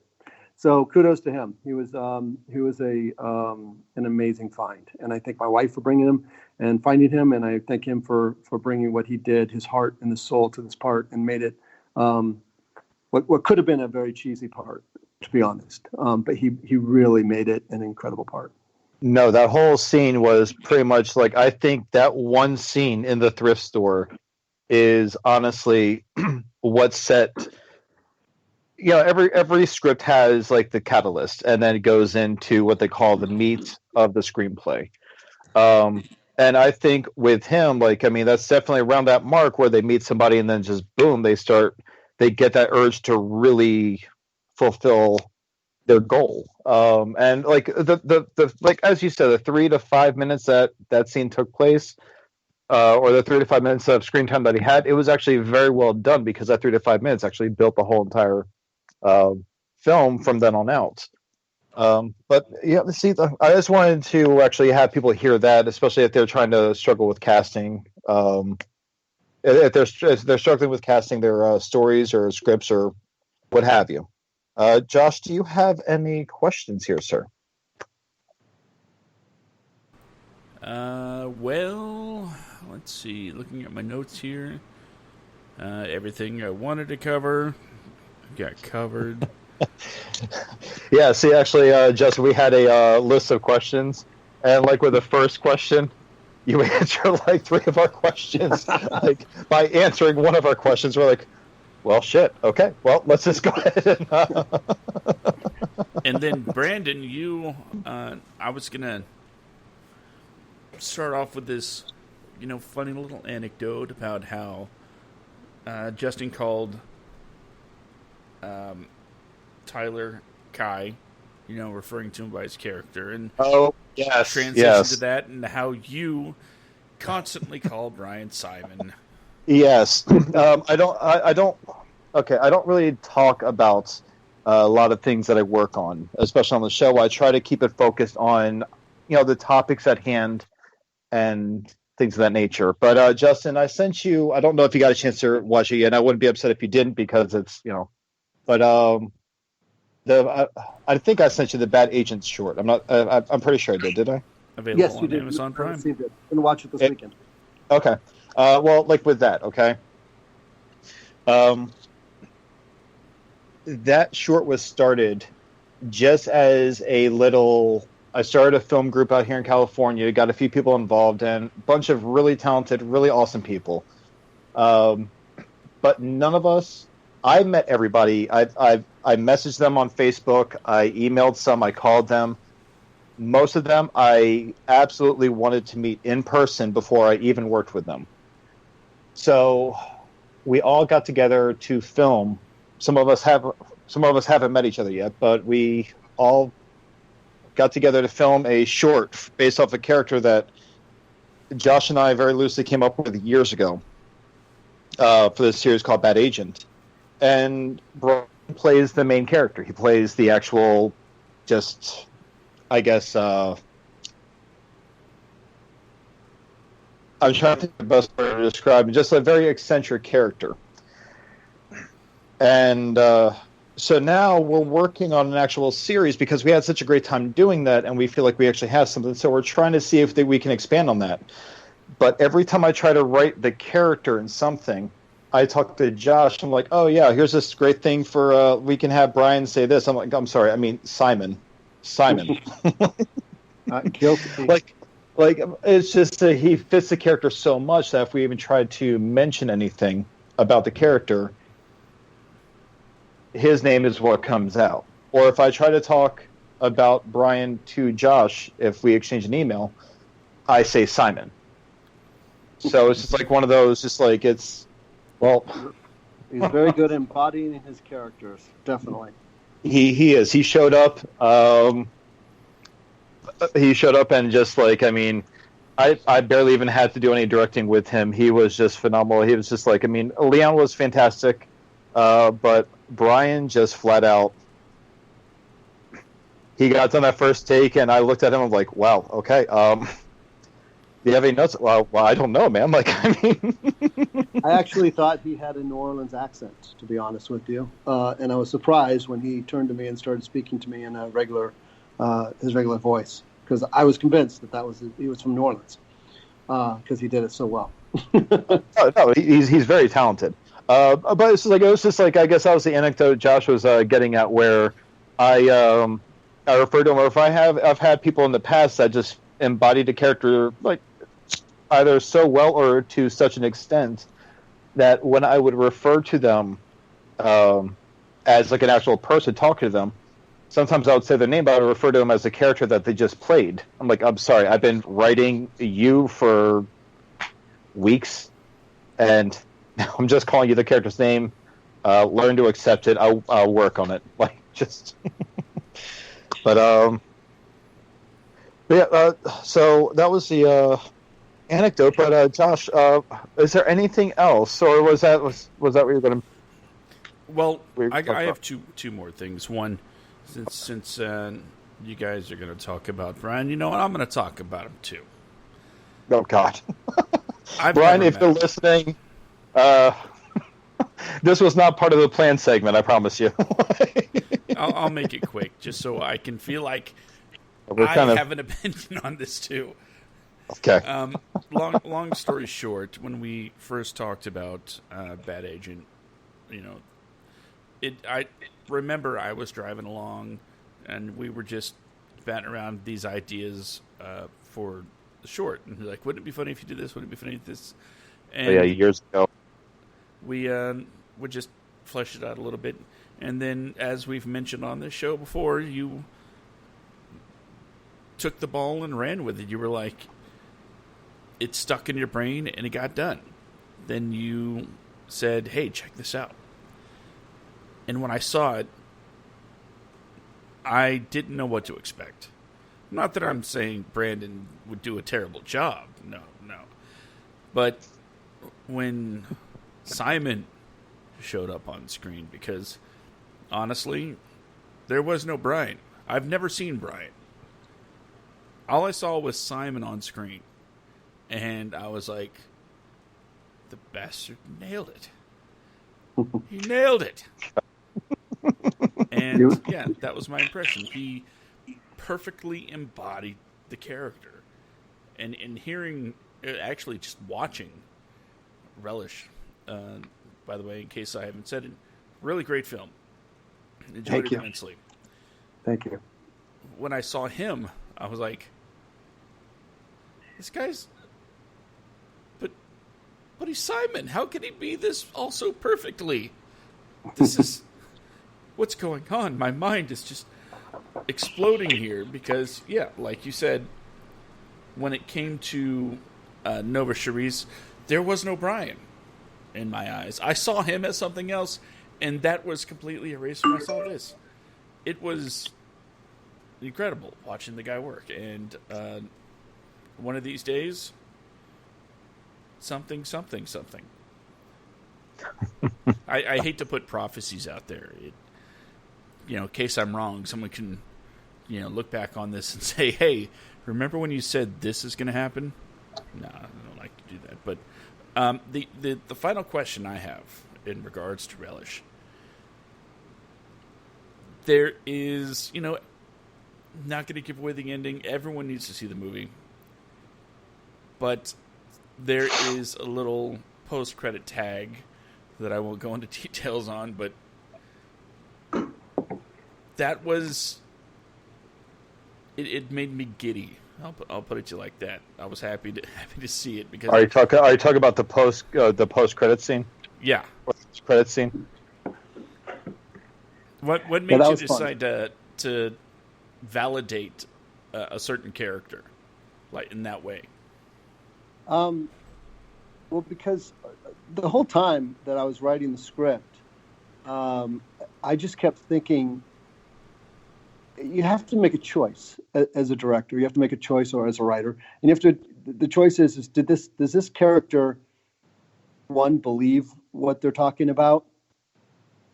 So kudos to him. He was an amazing find. And I thank my wife for bringing him and finding him. And I thank him for bringing what he did, his heart and the soul, to this part, and made it what could have been a very cheesy part, to be honest. But he really made it an incredible part. No, that whole scene was pretty much like, I think that one scene in the thrift store is honestly what set. Every script has like the catalyst, and then it goes into what they call the meat of the screenplay. And I think with him, that's definitely around that mark where they meet somebody and then just boom, they get that urge to really fulfill their goal. And like the as you said, the 3 to 5 minutes that scene took place, or the 3 to 5 minutes of screen time that he had, it was actually very well done, because that 3 to 5 minutes actually built the whole entire film from then on out. But yeah, see, I just wanted to actually have people hear that, especially if they're trying to struggle with casting. If they're struggling with casting their stories or scripts or what have you. Josh, do you have any questions here, sir? Well, let's see. Looking at my notes here, everything I wanted to cover got covered. Yeah, see, actually, Justin, we had a list of questions, and like with the first question, you answered like 3 of our questions. Like by answering one of our questions, we're like, well, shit. Okay, well, let's just go ahead and. And then Brandon, you, I was gonna start off with this, funny little anecdote about how Justin called Tyler Kai, referring to him by his character, and transition to that, and how you constantly call Brian Simon. Yes, I don't really talk about a lot of things that I work on, especially on the show. I try to keep it focused on, the topics at hand and things of that nature. But Justin, I sent you. I don't know if you got a chance to watch it yet. And I wouldn't be upset if you didn't, because it's But I think I sent you the Bad Agents short. I'm pretty sure I did I? Available yes, you on did. Amazon Prime. I'm going to watch it this weekend. Okay. Well, like with that, okay. That short was started just as a little. I started a film group out here in California. Got a few people involved, and a bunch of really talented, really awesome people. But none of us. I met everybody. I messaged them on Facebook. I emailed some. I called them. Most of them, I absolutely wanted to meet in person before I even worked with them. So we all got together to film. Some of us haven't met each other yet, but we all got together to film a short based off a character that Josh and I very loosely came up with years ago for this series called Bad Agent. And Brian plays the main character. He plays the actual, just, I guess, I'm trying to think of the best way to describe him. Just a very eccentric character. And so now we're working on an actual series because we had such a great time doing that, and we feel like we actually have something. So we're trying to see if we can expand on that. But every time I try to write the character in something, I talk to Josh. I'm like, oh, yeah, here's this great thing for we can have Brian say this. I'm like, I'm sorry, I mean Simon. Guilty. like it's just he fits the character so much that if we even tried to mention anything about the character, his name is what comes out. Or if I try to talk about Brian to Josh, if we exchange an email, I say Simon. So it's just like one of those, just like it's, well... He's very good at embodying his characters, definitely. He is. He showed up. He showed up and just like, I mean, I barely even had to do any directing with him. He was just phenomenal. He was just like, I mean, Leon was fantastic, but Brian just flat out, he got done that first take, and I looked at him and was like, wow, okay. Do you have any notes? Well, I don't know, man. Like, I mean... I actually thought he had a New Orleans accent, to be honest with you. And I was surprised when he turned to me and started speaking to me in a his regular voice. Because I was convinced that he was from New Orleans. Because he did it so well. No, he's very talented. But it was just like, I guess that was the anecdote Josh was getting at, where I refer to him, or if I've had people in the past that just embodied a character like either so well or to such an extent that when I would refer to them as like an actual person talking to them, sometimes I would say their name, but I would refer to them as a character that they just played. I'm like, I'm sorry, I've been writing you for weeks, and I'm just calling you the character's name. Learn to accept it. I'll work on it. Like, just... But yeah, so that was the anecdote. But Josh, is there anything else, or was that what you were going to? Well, I have two more things. One, since you guys are going to talk about Brian, you know what? I'm going to talk about him too. Oh God, Brian, if you're listening, this was not part of the planned segment. I promise you. I'll make it quick, just so I can feel like I have an opinion on this too. Okay. Long story short, when we first talked about Bad Agent, you know, I remember I was driving along, and we were just batting around these ideas for the short, and like, wouldn't it be funny if you did this? Wouldn't it be funny if this? And yeah, years ago. We would just flesh it out a little bit. And then, as we've mentioned on this show before, you took the ball and ran with it. You were like, it stuck in your brain and it got done. Then you said, hey, check this out. And when I saw it, I didn't know what to expect. Not that I'm saying Brandon would do a terrible job. No. But when Simon showed up on screen, because honestly, there was no Brian. I've never seen Brian. All I saw was Simon on screen. And I was like, the bastard nailed it. He nailed it. And yeah, that was my impression. He perfectly embodied the character. And in hearing, actually just watching Relish, by the way, in case I haven't said it, really great film. Enjoyed it immensely. Thank you. When I saw him, I was like, this guy's... But he's Simon. How can he be this also perfectly? This is... What's going on? My mind is just exploding here because, yeah, like you said, when it came to Nova Cherise, there was no Brian in my eyes. I saw him as something else, and that was completely erased when I saw this. It was incredible watching the guy work, and one of these days, something. I hate to put prophecies out there. In case I'm wrong, someone can, look back on this and say, hey, remember when you said this is going to happen? No, I don't like to do that. But the final question I have in regards to Relish, there is, not going to give away the ending. Everyone needs to see the movie. But there is a little post-credit tag that I won't go into details on, but that was... It made me giddy I'll put it to you like that. I was happy to see it because. Are you talking about the post credit scene? Yeah. Credit scene. What made you fun. decide to validate a certain character, like in that way? Well, because the whole time that I was writing the script, I just kept thinking, you have to make a choice as a director. You have to make a choice, or as a writer, and you have to. The choice is does this character, one, believe what they're talking about?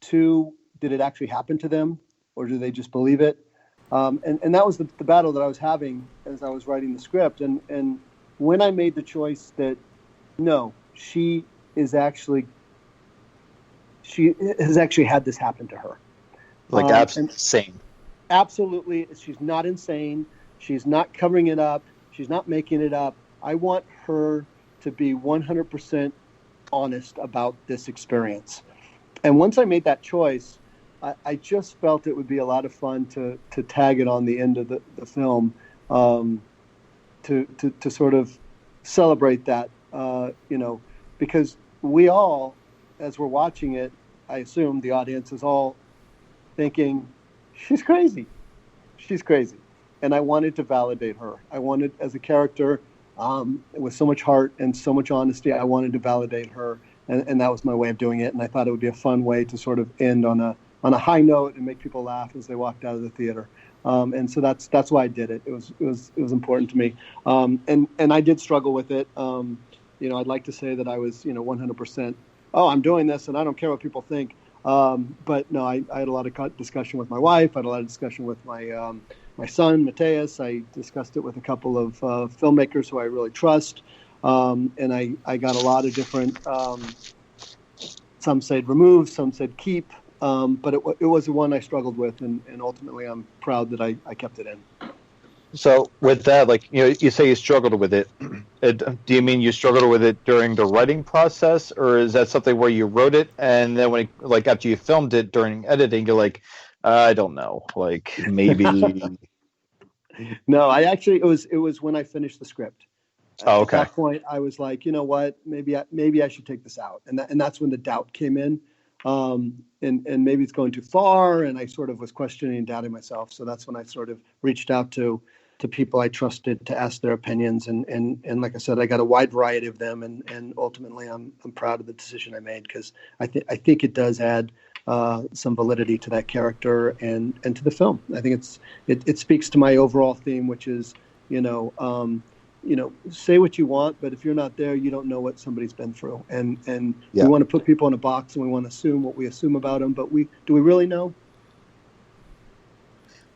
Two, did it actually happen to them, or do they just believe it? And that was the battle that I was having as I was writing the script. And when I made the choice that no, she has actually had this happen to her, Like absolutely insane. Absolutely, she's not insane. She's not covering it up. She's not making it up. I want her to be 100% honest about this experience. And once I made that choice, I just felt it would be a lot of fun to tag it on the end of the film, to sort of celebrate that, because we all, as we're watching it, I assume the audience is all thinking, she's crazy. She's crazy. And I wanted to validate her. I wanted, as a character, with so much heart and so much honesty, I wanted to validate her. And that was my way of doing it. And I thought it would be a fun way to sort of end on a high note and make people laugh as they walked out of the theater. And so that's why I did it. It was important to me. And I did struggle with it. I'd like to say that I was, 100%, I'm doing this and I don't care what people think. But no, I had a lot of discussion with my wife. I had a lot of discussion with my son, Mateus. I discussed it with a couple of filmmakers who I really trust. And I got a lot of different, some said remove, some said keep. But it was the one I struggled with. And ultimately, I'm proud that I kept it in. So with that, you say you struggled with it. Do you mean you struggled with it during the writing process, or is that something where you wrote it and then after you filmed it during editing, you're like, I don't know, maybe? No, it was when I finished the script. Oh, okay. At that point, I was like, you know what, maybe I should take this out, and that's when the doubt came in, and maybe it's going too far, and I sort of was questioning and doubting myself. So that's when I sort of reached out to people I trusted to ask their opinions, and like I said, I got a wide variety of them, and ultimately I'm proud of the decision I made, because I think it does add some validity to that character and to the film. I think it speaks to my overall theme, which is say what you want, but if you're not there, you don't know what somebody's been through, and we want to put people in a box and we want to assume what we assume about them, but do we really know?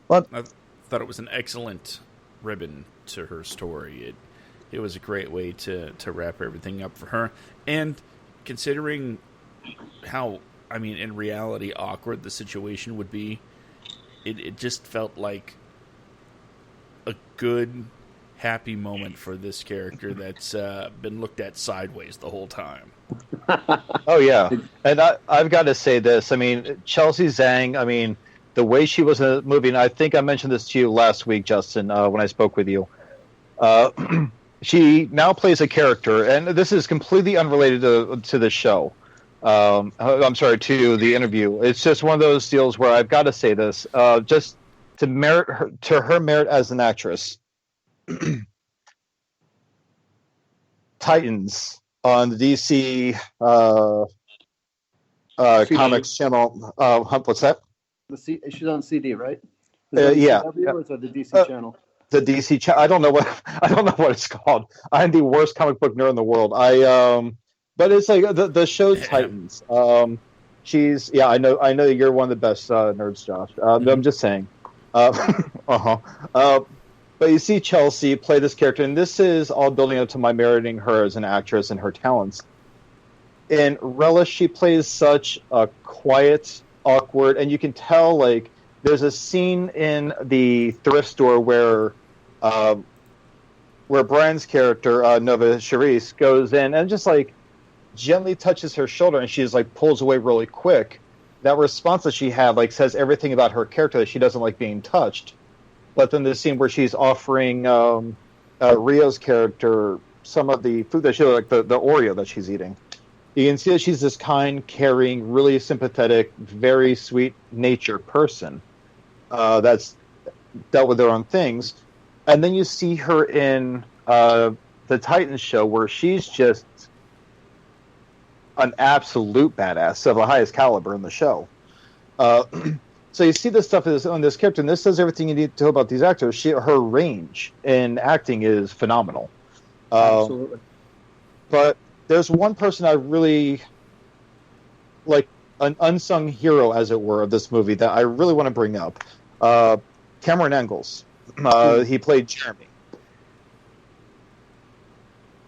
Well, I thought it was an excellent ribbon to her story. It was a great way to wrap everything up for her, and considering how, in reality, awkward the situation would be, it just felt like a good, happy moment for this character that's been looked at sideways the whole time. Oh yeah, and I've got to say this. Chelsea Zhang. The way she was in the movie, and I think I mentioned this to you last week, Justin, when I spoke with you. She now plays a character, and this is completely unrelated to the show. I'm sorry, to the interview. It's just one of those deals where I've got to say this, just to her merit as an actress. Titans on the DC Comics channel. What's that? She's on CD, right? Yeah. Or is it the DC channel? The DC channel. I don't know what it's called. I'm the worst comic book nerd in the world. But it's like the show Titans. I know you're one of the best nerds, Josh. I'm just saying. But you see Chelsea play this character, and this is all building up to my meriting her as an actress and her talents. In Relish, she plays such a quiet, awkward, and you can tell, there's a scene in the thrift store where Brian's character, Nova Charisse, goes in and just, gently touches her shoulder, and she's, pulls away really quick. That response that she had, says everything about her character, that she doesn't like being touched. But then the scene where she's offering Rio's character some of the food that she like the Oreo that she's eating. You can see that she's this kind, caring, really sympathetic, very sweet nature person that's dealt with their own things. And then you see her in the Titans show where she's just an absolute badass of the highest caliber in the show. So you see this stuff on this character, and this says everything you need to know about these actors. Her range in acting is phenomenal. Absolutely. But there's one person I really like, an unsung hero, as it were, of this movie that I really want to bring up. Cameron Ingalls. He played Jeremy.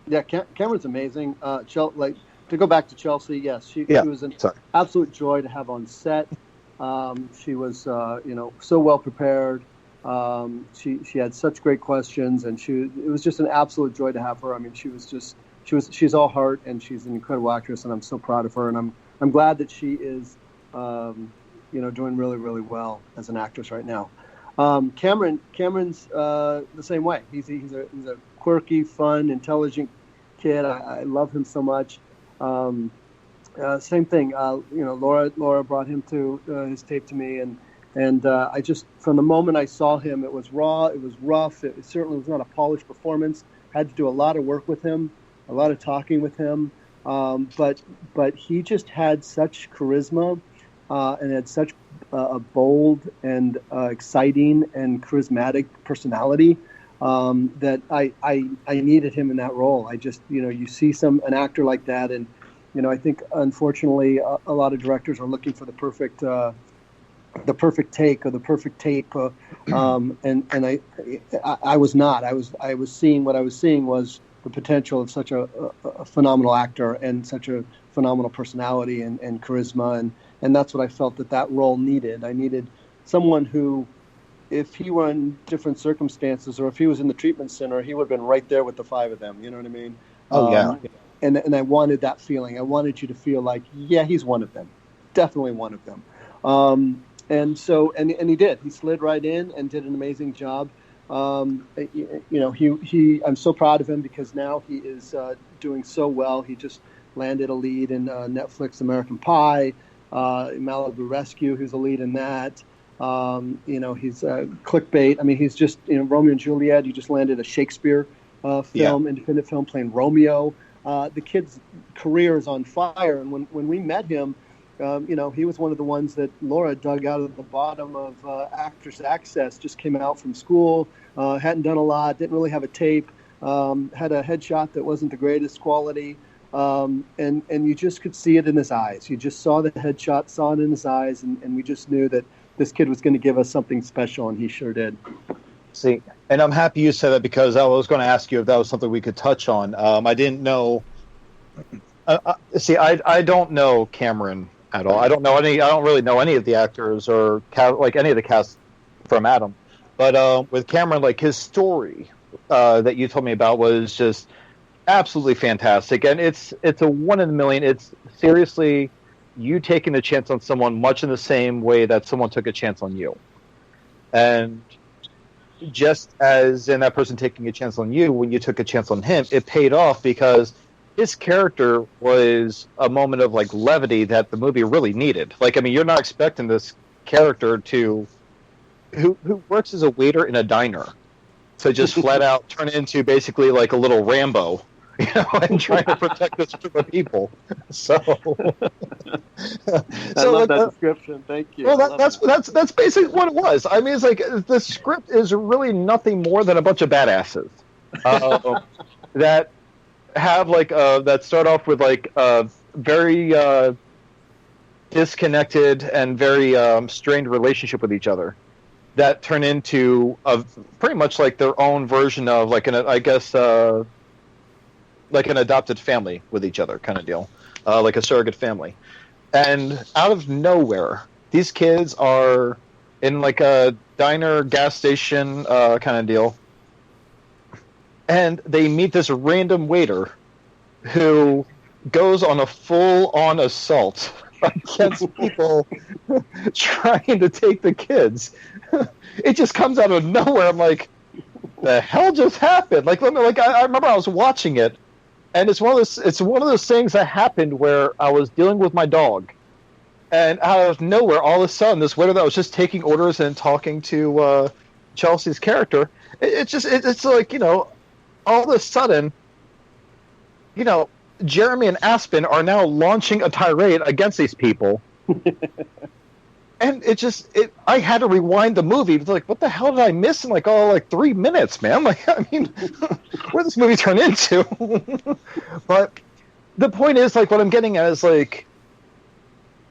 Yeah, Cameron's amazing. To go back to Chelsea, yes, she was an absolute joy to have on set. She was, so well prepared. She had such great questions, and it was just an absolute joy to have her. I mean, she's all heart, and she's an incredible actress, and I'm so proud of her. And I'm glad that she is, doing really, really well as an actress right now. Cameron's the same way. He's a quirky, fun, intelligent kid. I love him so much. Same thing. Laura brought him to his tape to me, and I just, from the moment I saw him, it was raw, it was rough. It certainly was not a polished performance. Had to do a lot of work with him, a lot of talking with him. But he just had such charisma and had such a bold and exciting and charismatic personality that I needed him in that role. I just, you see an actor like that, and I think unfortunately a lot of directors are looking for the perfect take or the perfect tape, and I was not. I was seeing what I was seeing was the potential of such a phenomenal actor and such a phenomenal personality and charisma, and that's what I felt that role needed. I needed someone who, if he were in different circumstances or if he was in the treatment center, he would have been right there with the five of them. You know what I mean? Oh, yeah. And I wanted that feeling. I wanted you to feel like, yeah, he's one of them. Definitely one of them. And he did. He slid right in and did an amazing job. I'm so proud of him because now he is doing so well. He just landed a lead in Netflix American Pie, Malibu Rescue, who's a lead in that. He's Clickbait. I mean, he's just, Romeo and Juliet. He just landed a Shakespeare independent film playing Romeo. The kid's career is on fire. And when we met him, he was one of the ones that Laura dug out of the bottom of Actors Access, just came out from school, hadn't done a lot, didn't really have a tape, had a headshot that wasn't the greatest quality. And you just could see it in his eyes. You just saw the headshot, saw it in his eyes, and we just knew that this kid was going to give us something special, and he sure did. See, and I'm happy you said that because I was going to ask you if that was something we could touch on. I didn't know. I don't know Cameron at all. I don't really know any of the actors or any of the cast from Adam. But with Cameron, his story that you told me about was just absolutely fantastic, and it's a one in a million. It's seriously you taking a chance on someone much in the same way that someone took a chance on you. And just as in that person taking a chance on you, when you took a chance on him, it paid off because his character was a moment of levity that the movie really needed. You're not expecting this character who works as a waiter in a diner to just flat out turn into basically a little Rambo. And trying to protect this group of people. I love that description. Thank you. Well, that's basically what it was. I mean, it's the script is really nothing more than a bunch of badasses that have that start off with very disconnected and very strained relationship with each other that turn into pretty much their own version of an adopted family with each other kind of deal, like a surrogate family. And out of nowhere, these kids are in a diner, gas station kind of deal. And they meet this random waiter who goes on a full-on assault against people trying to take the kids. It just comes out of nowhere. I'm like, the hell just happened? Like, I remember I was watching it, and it's one of those things that happened where I was dealing with my dog, and out of nowhere, all of a sudden, this waiter that was just taking orders and talking to Chelsea's character, it's like, all of a sudden, Jeremy and Aspen are now launching a tirade against these people. And I had to rewind the movie. It's like, what the hell did I miss in 3 minutes, man? Like, I mean, where this movie turned into? But the point is, like, what I'm getting at is, like,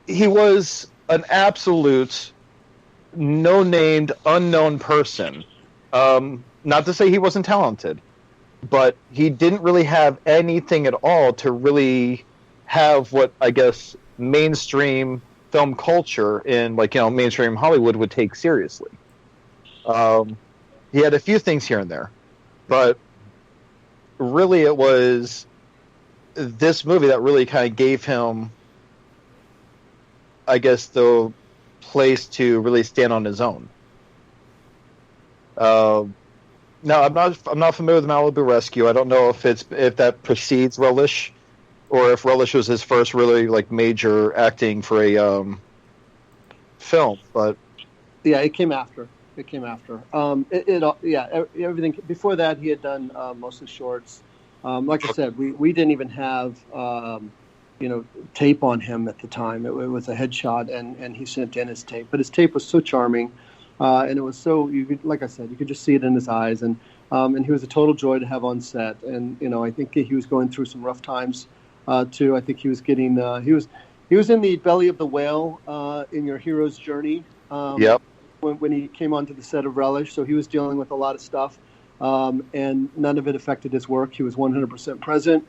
he was an absolute no-named, unknown person. Not to say he wasn't talented, but he didn't really have anything at all to really have what I guess mainstream film culture in mainstream Hollywood would take seriously. He had a few things here and there, but really it was this movie that really kind of gave him, I guess, the place to really stand on his own. Now, I'm not familiar with Malibu Rescue. I don't know if that precedes Relish, or if Relish was his first really major acting for a film. But yeah, it came after. Everything before that he had done mostly shorts. Like I said, we didn't even have tape on him at the time. It was a headshot, and he sent in his tape. But his tape was so charming. And it was so, like I said, you could just see it in his eyes, and he was a total joy to have on set. And I think he was going through some rough times too. I think he was getting he was in the belly of the whale in Your Hero's Journey. Yep. When he came onto the set of Relish, so he was dealing with a lot of stuff, and none of it affected his work. He was 100% present.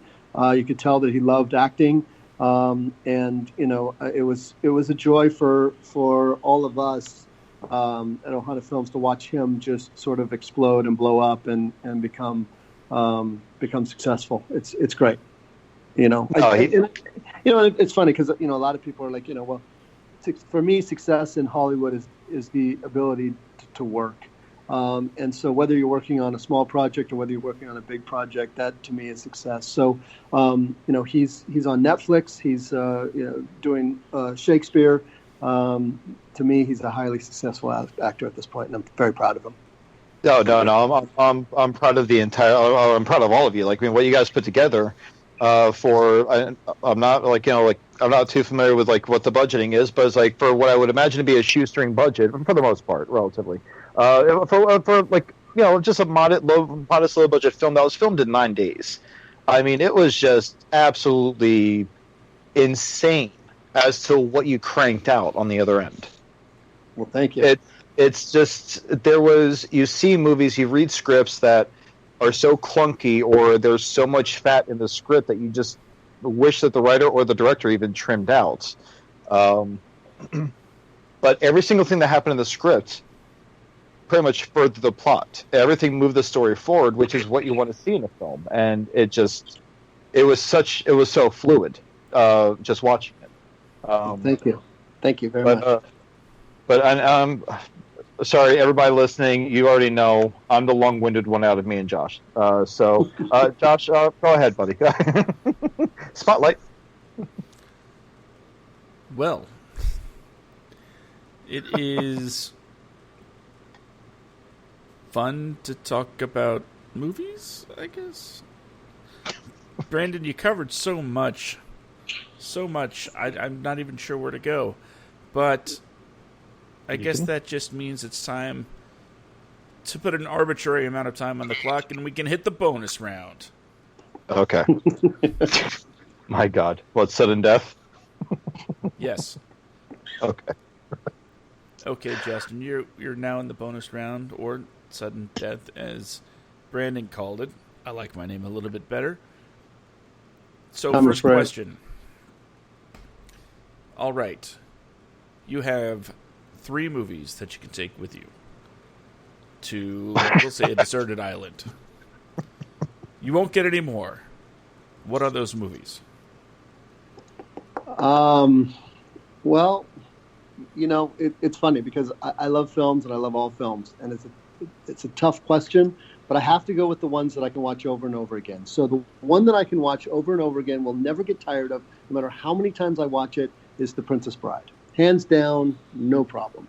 You could tell that he loved acting, and it was a joy for all of us. At Ohana Films to watch him just sort of explode and blow up and become successful. It's great, it's funny because a lot of people are like, well, for me, success in Hollywood is the ability to work, and so whether you're working on a small project or whether you're working on a big project, that to me is success. So he's on Netflix. He's doing Shakespeare. To me, he's a highly successful actor at this point, and I'm very proud of him. No. I'm proud of the entire. I'm proud of all of you. Like, I mean, what you guys put together. I'm not I'm not too familiar with what the budgeting is, but it's for what I would imagine to be a shoestring budget for the most part, relatively. For just a modest low budget film that was filmed in 9 days. I mean, it was just absolutely insane as to what you cranked out on the other end. Well, thank you. It's just, you see movies, you read scripts that are so clunky, or there's so much fat in the script that you just wish that the writer or the director even trimmed out. But every single thing that happened in the script pretty much furthered the plot. Everything moved the story forward, which is what you want to see in a film. And it was so fluid, just watching it. Thank you very much. But I'm sorry, everybody listening. You already know I'm the long-winded one out of me and Josh. So, Josh, go ahead, buddy. Spotlight. Well, it is fun to talk about movies, I guess. Brandon, you covered so much. I'm not even sure where to go. But I guess that just means it's time to put an arbitrary amount of time on the clock, and we can hit the bonus round. Okay. My God. What, sudden death? Yes. Okay. Okay, Justin, you're now in the bonus round, or sudden death, as Brandon called it. I like my name a little bit better. So, first question. All right. You have 3 movies that you can take with you to, we'll say, a deserted island. You won't get any more. What are those movies? Well, it's funny because I love films and I love all films, and it's a tough question, but I have to go with the ones that I can watch over and over again. So the one that I can watch over and over again, will never get tired of, no matter how many times I watch it, is The Princess Bride. Hands down, no problem.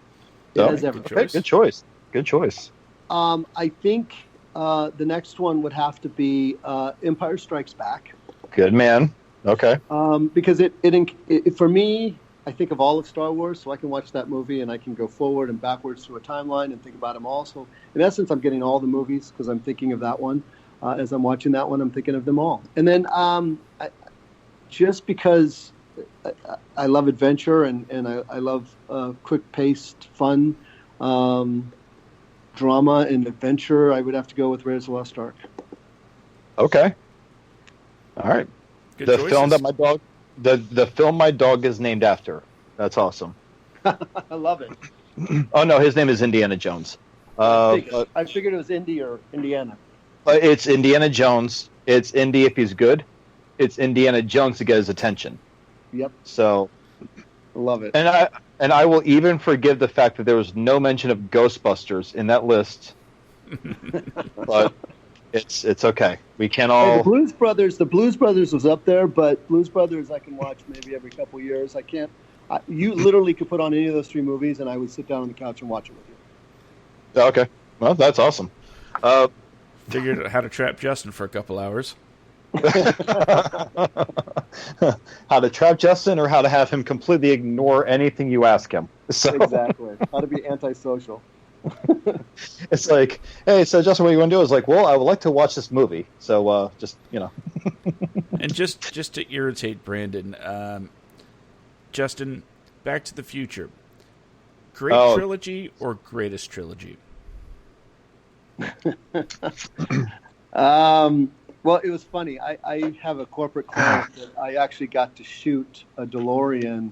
It has everything. Okay, good choice. Good choice. I think the next one would have to be Empire Strikes Back. Good man. Okay. Because it for me, I think of all of Star Wars, so I can watch that movie and I can go forward and backwards through a timeline and think about them all. So in essence, I'm getting all the movies because I'm thinking of that one. As I'm watching that one, I'm thinking of them all. And then just because I love adventure and I love quick-paced, fun drama and adventure, I would have to go with Raiders of the Lost Ark. Okay. All right. Good the choices. film that my dog, the film my dog is named after. That's awesome. I love it. Oh no, his name is Indiana Jones. I figured it was Indy or Indiana. It's Indiana Jones. It's Indy if he's good. It's Indiana Jones to get his attention. Yep. So, love it. And I will even forgive the fact that there was no mention of Ghostbusters in that list. But it's okay. We can all. Hey, the Blues Brothers was up there, but Blues Brothers I can watch maybe every couple of years. I can't. You literally could put on any of those three movies, and I would sit down on the couch and watch it with you. Okay. Well, that's awesome. Figured out how to trap Justin for a couple hours. How to trap Justin, or how to have him completely ignore anything you ask him. So, exactly. How to be antisocial. It's like, hey, so Justin, what you want to do? Is like, well, I would like to watch this movie. So just And just to irritate Brandon, Justin, Back to the Future, great trilogy or greatest trilogy? Well, it was funny. I have a corporate client that I actually got to shoot a DeLorean,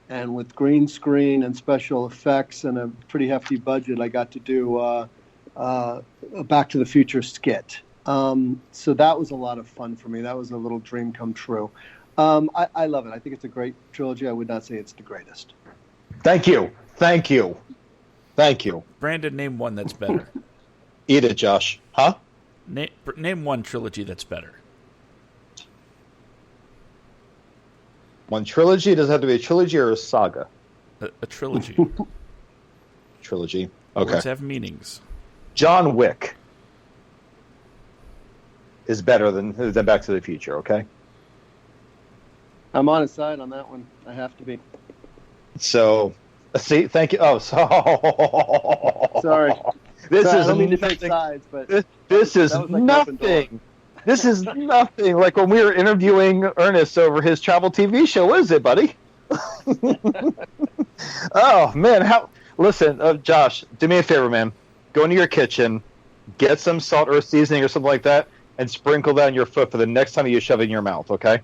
and with green screen and special effects and a pretty hefty budget, I got to do a Back to the Future skit. So that was a lot of fun for me. That was a little dream come true. I love it. I think it's a great trilogy. I would not say it's the greatest. Thank you. Brandon, name one that's better. Eat it, Josh. Huh? Name one trilogy that's better. One trilogy? Does it have to be a trilogy or a saga? A trilogy. Trilogy. Okay. Words have meanings. John Wick is better than Back to the Future, okay? I'm on his side on that one. I have to be. So, see, thank you. Oh, sorry. This I is don't mean to take nothing. sides, but This is like nothing. This is nothing. Like when we were interviewing Ernest over his travel TV show. What is it, buddy? Oh man, listen, Josh, do me a favor, man. Go into your kitchen, get some salt or seasoning or something like that, and sprinkle that on your foot for the next time you shove it in your mouth. Okay?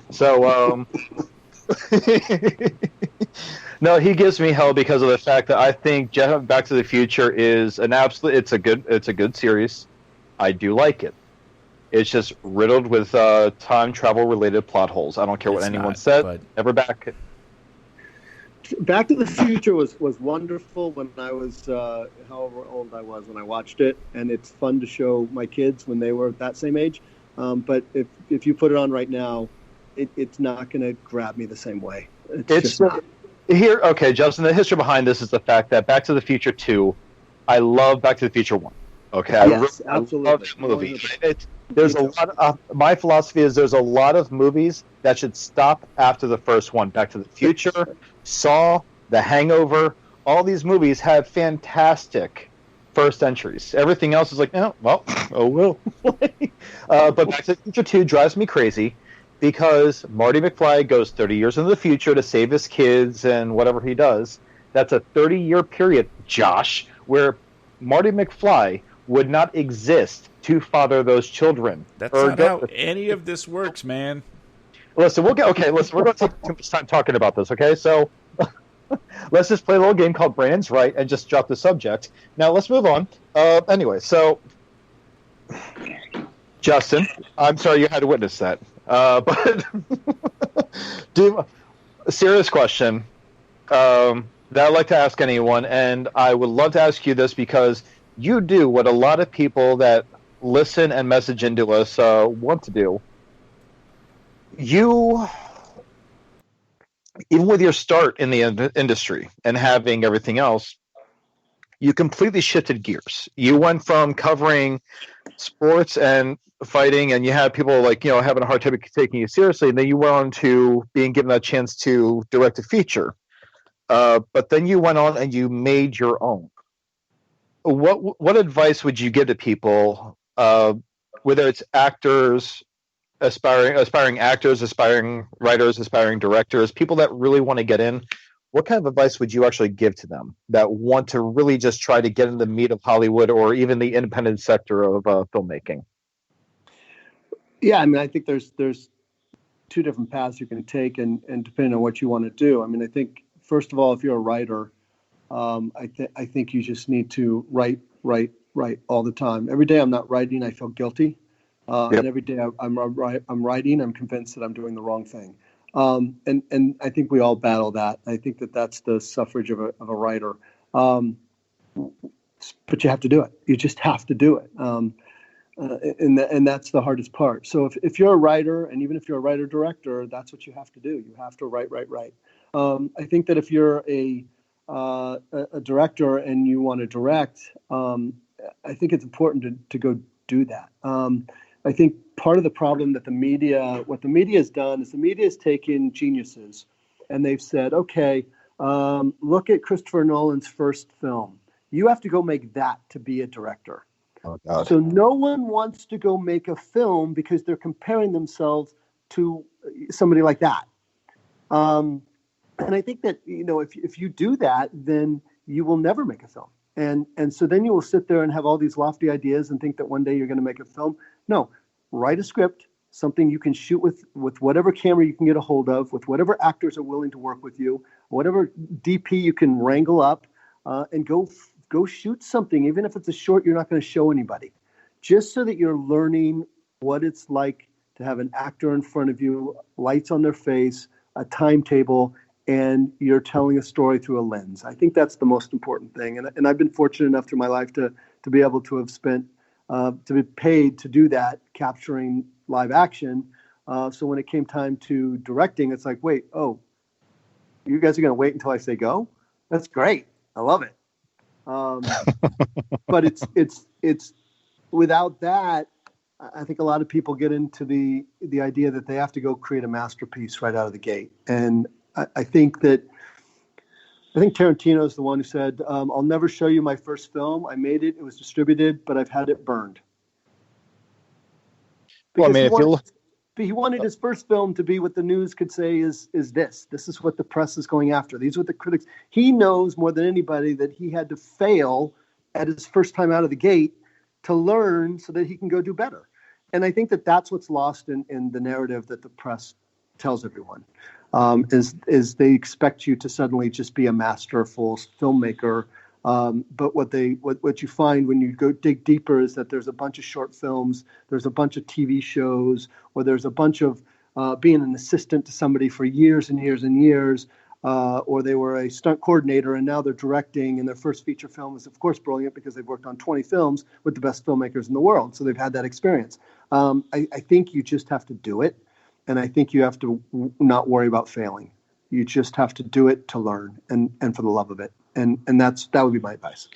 So, no, he gives me hell because of the fact that I think Back to the Future is it's a good series. I do like it. It's just riddled with time travel related plot holes. I don't care what anyone said. But... Never back. Back to the Future was wonderful when I was however old I was when I watched it, and it's fun to show my kids when they were that same age. But if you put it on right now, it's not going to grab me the same way. Here, okay, Justin, the history behind this is the fact that Back to the Future 2, I love Back to the Future 1. Okay, yes, absolutely. I love that movie. My philosophy is there's a lot of movies that should stop after the first one. Back to the Future, Saw, The Hangover, all these movies have fantastic first entries. Everything else is like, oh well. But Back to the Future 2 drives me crazy because Marty McFly goes 30 years into the future to save his kids and whatever he does. That's a 30-year period, Josh, where Marty McFly would not exist to father those children. That's not how any of this works, man. Listen, we're going to take too much time talking about this, okay? So let's just play a little game called Brandon's Right and just drop the subject. Now let's move on. Anyway, so Justin, I'm sorry you had to witness that. But a serious question. that I'd like to ask anyone, and I would love to ask you this because you do what a lot of people that listen and message into us want to do. You, even with your start in the industry and having everything else, you completely shifted gears. You went from covering sports and fighting, and you had people like having a hard time taking you seriously, and then you went on to being given that chance to direct a feature. But then you went on and you made your own. What advice would you give to people, whether it's actors, aspiring actors, aspiring writers, aspiring directors, people that really want to get in? What kind of advice would you actually give to them that want to really just try to get in the meat of Hollywood or even the independent sector of filmmaking? Yeah, I mean, I think there's two different paths you can take, and depending on what you want to do. I mean, I think first of all, if you're a writer, I think you just need to write all the time. Every day I'm not writing, I feel guilty, Yep. and every day I'm writing, I'm convinced that I'm doing the wrong thing. And I think we all battle that. I think that that's the suffrage of a writer. But you have to do it. You just have to do it. And that's the hardest part. So if you're a writer, and even if you're a writer-director, that's what you have to do. You have to write. I think that if you're a director and you want to direct, I think it's important to go do that. I think part of the problem that what the media has done is the media has taken geniuses and they've said, okay, look at Christopher Nolan's first film. You have to go make that to be a director. Oh, God. So no one wants to go make a film because they're comparing themselves to somebody like that. And I think that, if you do that, then you will never make a film. And so then you will sit there and have all these lofty ideas and think that one day you're going to make a film. No, write a script, something you can shoot with whatever camera you can get a hold of, with whatever actors are willing to work with you, whatever DP you can wrangle up, and go shoot something, even if it's a short you're not going to show anybody, just so that you're learning what it's like to have an actor in front of you, lights on their face, a timetable, and you're telling a story through a lens. I think that's the most important thing. And I've been fortunate enough through my life to be able to have to be paid to do that, capturing live action. So when it came time to directing, it's like, wait, you guys are going to wait until I say go? That's great. I love it. But it's without that, I think a lot of people get into the idea that they have to go create a masterpiece right out of the gate. And I think Tarantino is the one who said, I'll never show you my first film. I made it. It was distributed, but I've had it burned. Because he wanted his first film to be what the news could say is this. This is what the press is going after. These are what the critics. He knows more than anybody that he had to fail at his first time out of the gate to learn so that he can go do better. And I think that that's what's lost in the narrative that the press tells everyone, is they expect you to suddenly just be a masterful filmmaker. But what you find when you go dig deeper is that there's a bunch of short films, there's a bunch of TV shows, or there's a bunch of being an assistant to somebody for years and years and years, or they were a stunt coordinator and now they're directing, and their first feature film is, of course, brilliant because they've worked on 20 films with the best filmmakers in the world, so they've had that experience. I think you just have to do it, and I think you have to not worry about failing. You just have to do it to learn and for the love of it. And that would be my advice.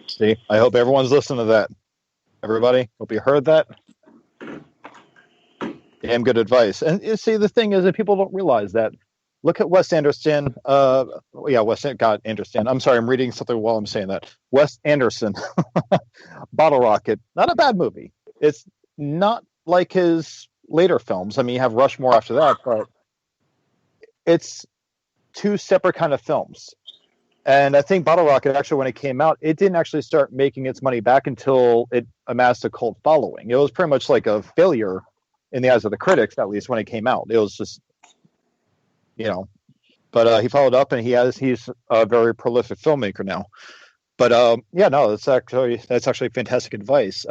See, I hope everyone's listening to that. Everybody, hope you heard that. Damn good advice. And you see, the thing is that people don't realize that. Look at Wes Anderson. Anderson. I'm sorry, I'm reading something while I'm saying that. Wes Anderson, Bottle Rocket. Not a bad movie. It's not like his later films. I mean, you have Rushmore after that, but it's two separate kind of films. And I think Bottle Rocket, actually, when it came out, it didn't actually start making its money back until it amassed a cult following. It was pretty much like a failure in the eyes of the critics, at least when it came out. It was just, But he followed up, and he's a very prolific filmmaker now. But that's actually fantastic advice.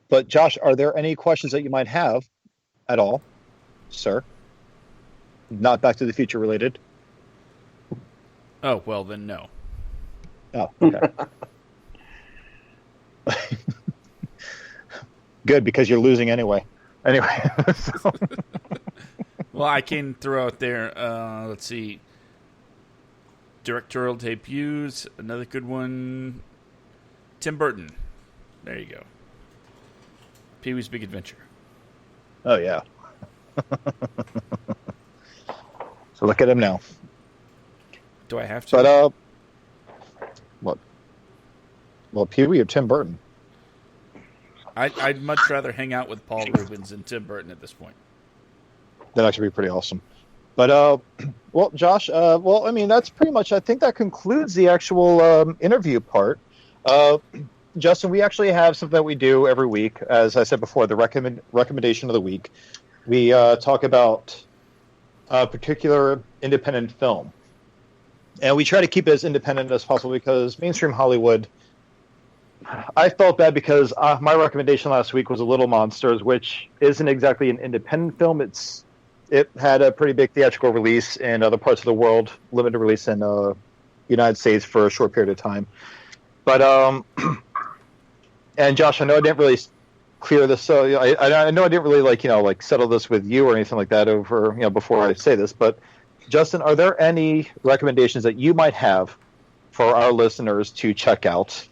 But Josh, are there any questions that you might have at all, sir? Not Back to the Future related. Oh, well, then no. Oh, okay. Good, because you're losing anyway. Anyway. So. Well, I can throw out there, let's see, directorial debuts, another good one, Tim Burton. There you go. Pee-wee's Big Adventure. Oh, yeah. So look at him now. Do I have to? But, what? Well, Pee-wee or Tim Burton? I'd much rather hang out with Paul Rubens than Tim Burton at this point. That'd actually be pretty awesome. But, well, Josh, well, I mean, that's pretty much, I think that concludes the actual interview part. Justin, we actually have something that we do every week. As I said before, the recommendation of the week. We talk about a particular independent film. And we try to keep it as independent as possible because mainstream Hollywood, I felt bad because my recommendation last week was A Little Monsters, which isn't exactly an independent film. It had a pretty big theatrical release in other parts of the world, limited release in the United States for a short period of time. But, and Josh, I know I didn't really clear this, so I know I didn't really settle this with you or anything like that over, before I say this, but Justin, are there any recommendations that you might have for our listeners to check out?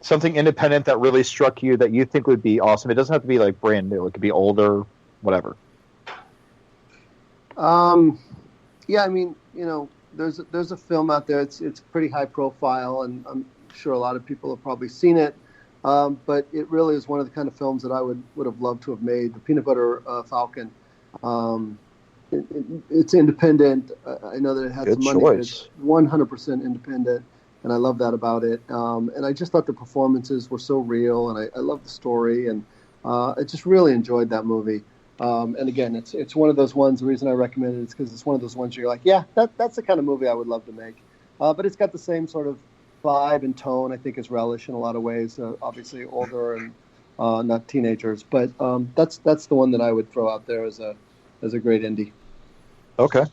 Something independent that really struck you that you think would be awesome. It doesn't have to be like brand new. It could be older, whatever. Yeah, I mean, there's a film out there. It's pretty high profile, and I'm sure a lot of people have probably seen it. But it really is one of the kind of films that I would have loved to have made. The Peanut Butter Falcon. It's independent. I know that it had Good some money, choice. but it's 100% independent, and I love that about it. And I just thought the performances were so real, and I love the story, and I just really enjoyed that movie. And again, it's one of those ones. The reason I recommend it is because it's one of those ones you're like, yeah, that's the kind of movie I would love to make. But it's got the same sort of vibe and tone, I think, as Relish in a lot of ways. Obviously older and not teenagers, but that's the one that I would throw out there as a great indie. Okay.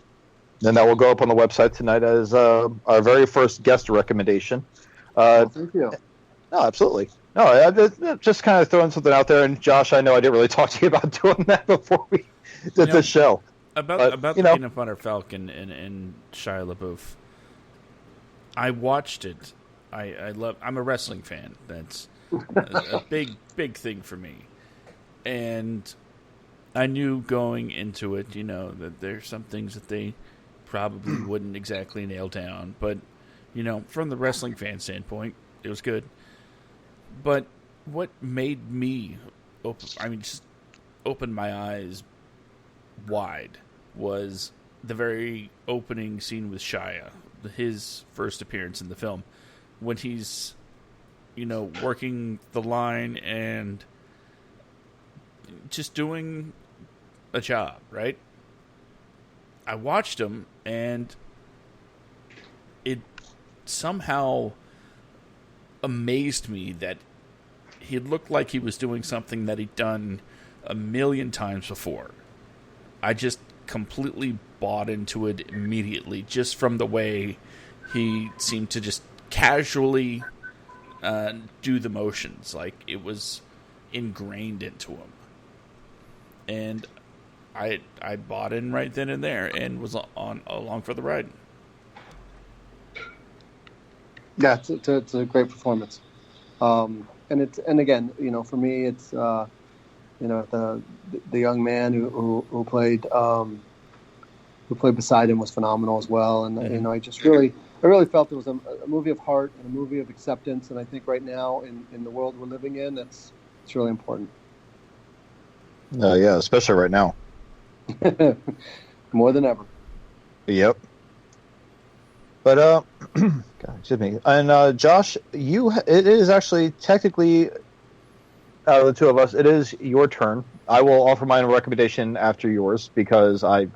Then that will go up on the website tonight as our very first guest recommendation. Thank you. No, absolutely. No, I just kind of throwing something out there. And Josh, I know I didn't really talk to you about doing that before we did this show. About the Peanut Butter Falcon and Shia LaBeouf. I watched it. I'm a wrestling fan. That's a big thing for me. And I knew going into it, that there's some things that they probably wouldn't exactly nail down. But, from the wrestling fan standpoint, it was good. But what made me just open my eyes wide was the very opening scene with Shia, his first appearance in the film, when he's, working the line and just doing a job, right? I watched him, and it somehow amazed me that he looked like he was doing something that he'd done a million times before. I just completely bought into it immediately, just from the way he seemed to just casually do the motions, like it was ingrained into him. And I bought in right then and there and was along for the ride. Yeah, it's a great performance, and again, for me, it's the young man who played beside him was phenomenal as well, and I really felt it was a movie of heart and a movie of acceptance, and I think right now in the world we're living in, it's really important. Yeah, especially right now. More than ever. Yep. But God, excuse me. And Josh, it is actually technically out of the two of us, it is your turn. I will offer my own recommendation after yours because I,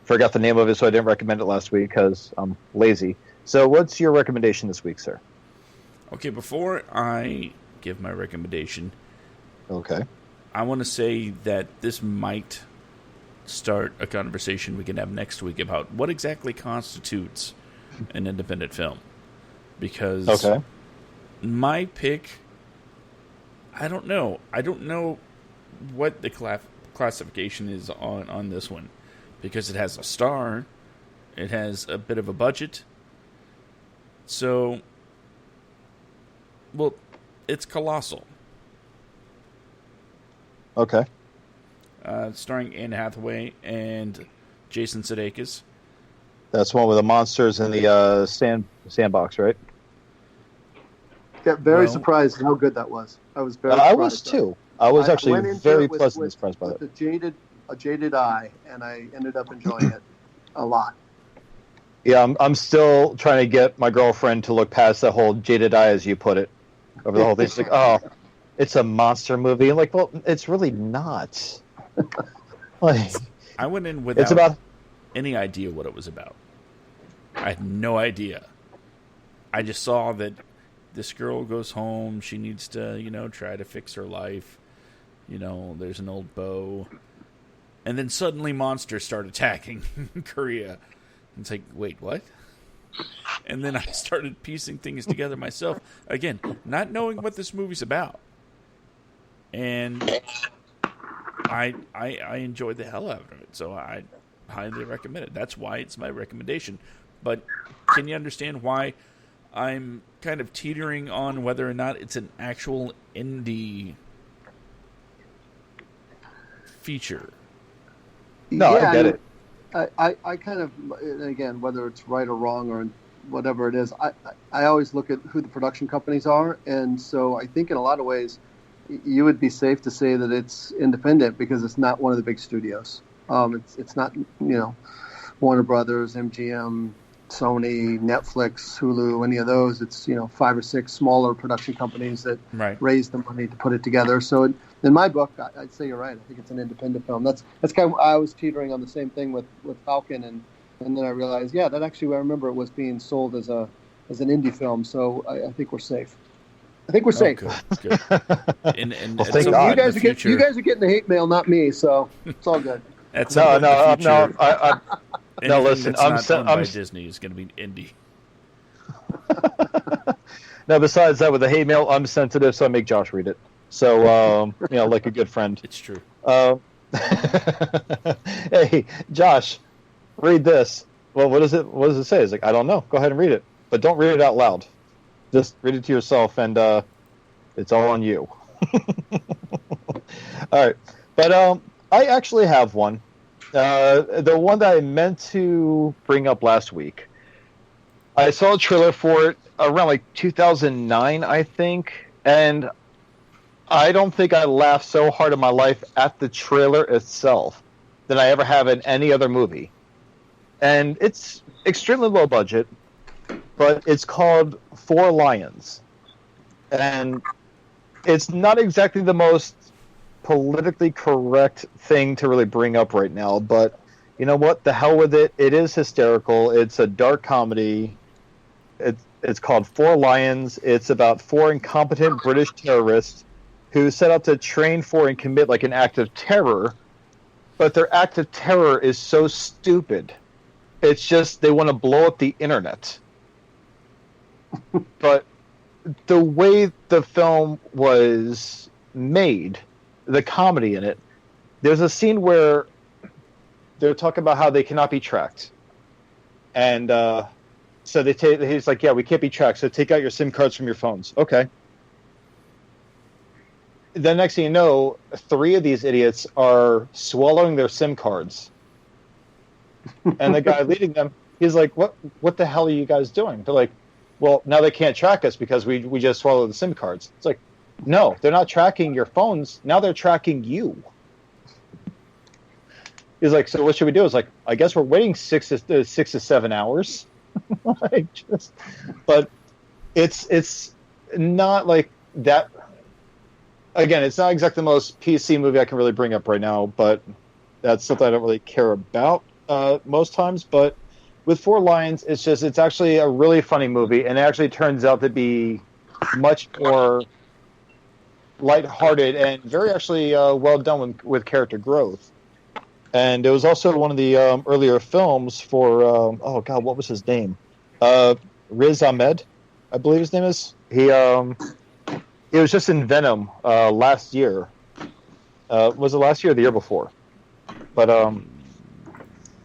forgot the name of it, so I didn't recommend it last week because I'm lazy. So, what's your recommendation this week, sir? Okay, before I give my recommendation, okay, I want to say that this might start a conversation we can have next week about what exactly constitutes an independent film. Because my pick, I don't know. I don't know what the classification is on this one. Because it has a star, it has a bit of a budget. So, well, it's Colossal. Okay. Starring Anne Hathaway and Jason Sudeikis. That's one with the monsters in the sandbox, right? Yeah, very surprised how good that was. I was very surprised. I was too. I was actually very pleasantly surprised by that. With a jaded eye, and I ended up enjoying it a lot. Yeah, I'm still trying to get my girlfriend to look past that whole jaded eye, as you put it, over the whole thing. She's like, oh, it's a monster movie. I'm like, well, it's really not. Like, I went in without any idea what it was about. I had no idea. I just saw that this girl goes home. She needs to, try to fix her life. There's an old beau. And then suddenly monsters start attacking Korea. It's like, wait, what? And then I started piecing things together myself. Again, not knowing what this movie's about. And I enjoyed the hell out of it. So I highly recommend it. That's why it's my recommendation. But can you understand why I'm kind of teetering on whether or not it's an actual indie feature? No, yeah, I get it. I kind of, again, whether it's right or wrong or whatever it is, I always look at who the production companies are. And so I think in a lot of ways, you would be safe to say that it's independent because it's not one of the big studios. It's not, Warner Brothers, MGM, Sony, Netflix, Hulu, any of those. It's 5 or 6 smaller production companies that raise the money to put it together. So in my book, I'd say you're right. I think it's an independent film. That's kind of, I was teetering on the same thing with Falcon, and then I realized, that actually I remember it was being sold as an indie film. So I think we're safe. I think we're safe. Good. And well, thank God. You guys are getting the hate mail, not me. So it's all good. No, listen. I'm by Disney is going to be indie. Now, besides that, with the hate mail, I'm sensitive, so I make Josh read it. So, like a good friend. It's true. Hey, Josh, read this. Well, what does it say? It's like, I don't know. Go ahead and read it, but don't read it out loud. Just read it to yourself, and it's all on you. All right, but I actually have one. The one that I meant to bring up last week. I saw a trailer for it around 2009, I think, and I don't think I laughed so hard in my life at the trailer itself than I ever have in any other movie. And it's extremely low budget, but it's called Four Lions. And it's not exactly the most politically correct thing to really bring up right now, but you know what? The hell with it. It is hysterical. It's a dark comedy. It's called Four Lions. It's about 4 incompetent British terrorists who set out to train for and commit an act of terror, but their act of terror is so stupid. It's just they want to blow up the internet. But the way the film was made, the comedy in it, there's a scene where they're talking about how they cannot be tracked. And so he's like, yeah, we can't be tracked, so take out your SIM cards from your phones. Okay. The next thing you know, 3 of these idiots are swallowing their SIM cards. And the guy leading them, he's like, what the hell are you guys doing? They're like, well, now they can't track us because we just swallowed the SIM cards. It's like, no, they're not tracking your phones. Now they're tracking you. He's like, so what should we do? It's like, I guess we're waiting 6 to 7 hours. But it's not like that. Again, it's not exactly the most PC movie I can really bring up right now, but that's something I don't really care about most times. But with Four Lions, it's actually a really funny movie, and it actually turns out to be much more lighthearted and very actually well done with character growth. And it was also one of the earlier films for oh god, what was his name? Riz Ahmed, I believe his name is. He was just in Venom last year. Was it last year or the year before? But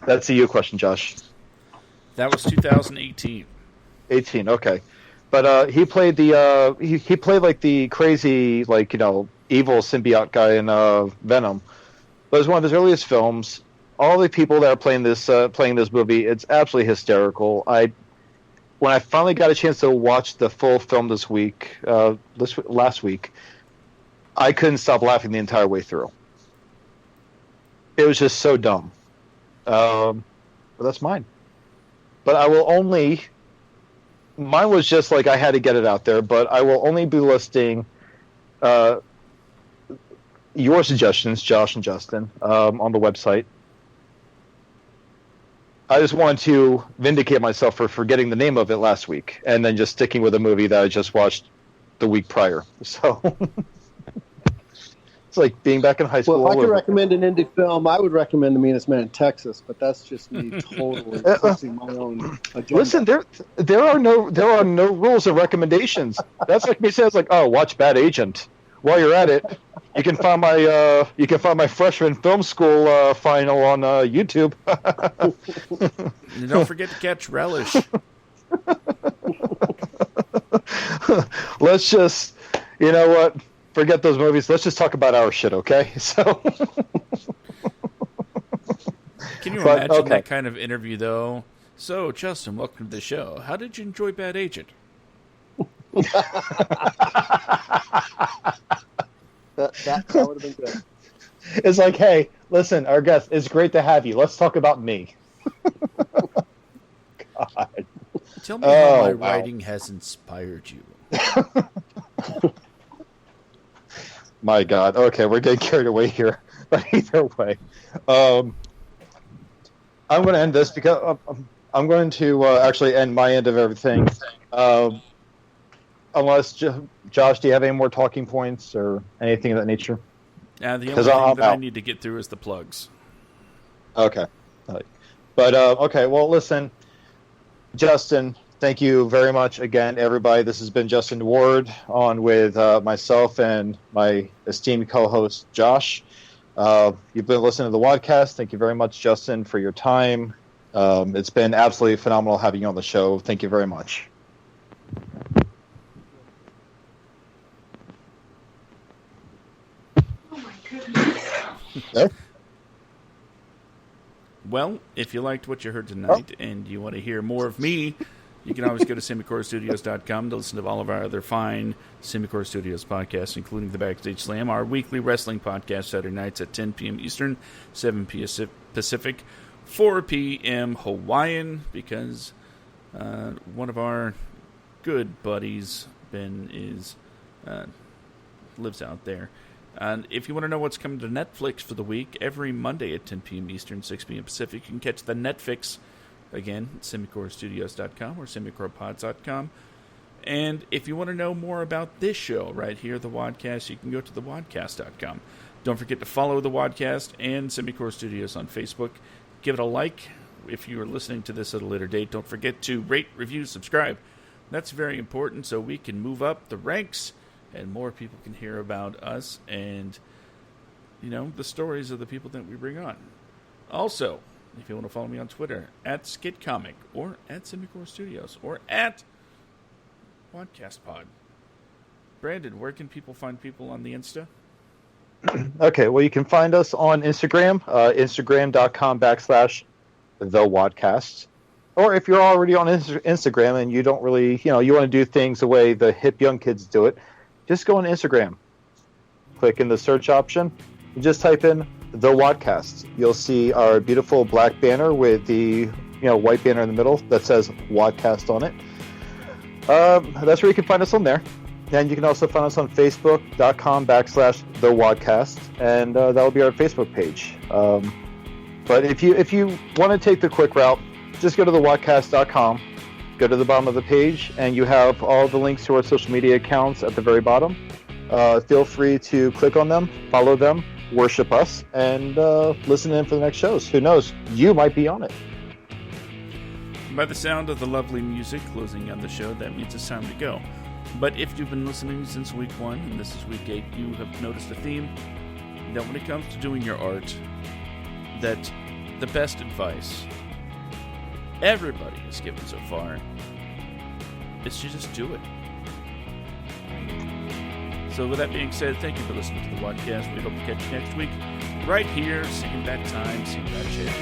that's a you question, Josh. That was 2018. 18, okay. But he played the he played like the crazy, like, you know, evil symbiote guy in Venom. But it was one of his earliest films. All the people that are playing this movie, it's absolutely hysterical. When I finally got a chance to watch the full film last week, I couldn't stop laughing the entire way through. It was just so dumb. But that's mine. But I will only... Mine was just like I had to get it out there, but I will only be listing your suggestions, Josh and Justin, on the website. I just wanted to vindicate myself for forgetting the name of it last week, and then just sticking with a movie that I just watched the week prior. So it's like being back in high school. Well, if I could recommend an indie film, I would recommend The Meanest Man in Texas, but that's just me totally pushing my own agenda. Listen, there are no rules or recommendations. That's like me saying, it's like, oh, watch Bad Agent. While you're at it, you can find my freshman film school final on YouTube. And don't forget to catch Relish. Let's just, you know what? Forget those movies. Let's just talk about our shit, okay? So, can you imagine that kind of interview, though? So, Justin, welcome to the show. How did you enjoy Bad Agent? That would have been good. It's like, hey, listen, our guest, it's great to have you. Let's talk about me. God. Tell me how my writing has inspired you. My God. Okay, we're getting carried away here. But either way, I'm going to end this because I'm going to actually end my end of everything. Unless, Josh, do you have any more talking points or anything of that nature? The only thing that I need to get through is the plugs. Okay. But, okay, well, listen, Justin, thank you very much again, everybody. This has been Justin Ward on with myself and my esteemed co-host, Josh. You've been listening to the WADcast. Thank you very much, Justin, for your time. It's been absolutely phenomenal having you on the show. Thank you very much. Okay. Well, if you liked what you heard tonight and you want to hear more of me, you can always go to SemiCoreStudios.com to listen to all of our other fine Semicore Studios podcasts, including the Backstage Slam, our weekly wrestling podcast Saturday nights at 10 p.m. Eastern, 7 p.m. Pacific, 4 p.m. Hawaiian, because one of our good buddies, Ben, lives out there. And if you want to know what's coming to Netflix for the week, every Monday at 10 p.m. Eastern, 6 p.m. Pacific, you can catch the Netflix, again, at SemiCoreStudios.com or SemiCorePods.com. And if you want to know more about this show right here, the WADcast, you can go to thewadcast.com. Don't forget to follow the WADcast and Semicore Studios on Facebook. Give it a like. If you are listening to this at a later date, don't forget to rate, review, subscribe. That's very important so we can move up the ranks and more people can hear about us and, you know, the stories of the people that we bring on. Also, if you want to follow me on Twitter, at SkidComic, or at Semicore Studios, or at WADcastPod. Brandon, where can people find people on the Insta? Okay, well, you can find us on Instagram, Instagram.com/TheWADcast. Or if you're already on Instagram and you don't really, you want to do things the way the hip young kids do it, just go on Instagram, click in the search option, and just type in The WADcast. You'll see our beautiful black banner with the white banner in the middle that says WADcast on it. That's where you can find us on there. And you can also find us on Facebook.com/TheWADcast, and that'll be our Facebook page. But if you want to take the quick route, just go to thewadcast.com. Go to the bottom of the page, and you have all the links to our social media accounts at the very bottom. Feel free to click on them, follow them, worship us and listen in for the next shows. Who knows? You might be on it. By the sound of the lovely music closing out the show, that means it's time to go. But if you've been listening since week 1, and this is week 8, you have noticed a theme that when it comes to doing your art, that the best advice everybody has given so far is to just do it. So with that being said, thank you for listening to the WADcast. We hope to catch you next week, right here, same bad time, same bad channel.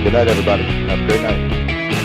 Good night, everybody. Have a great night.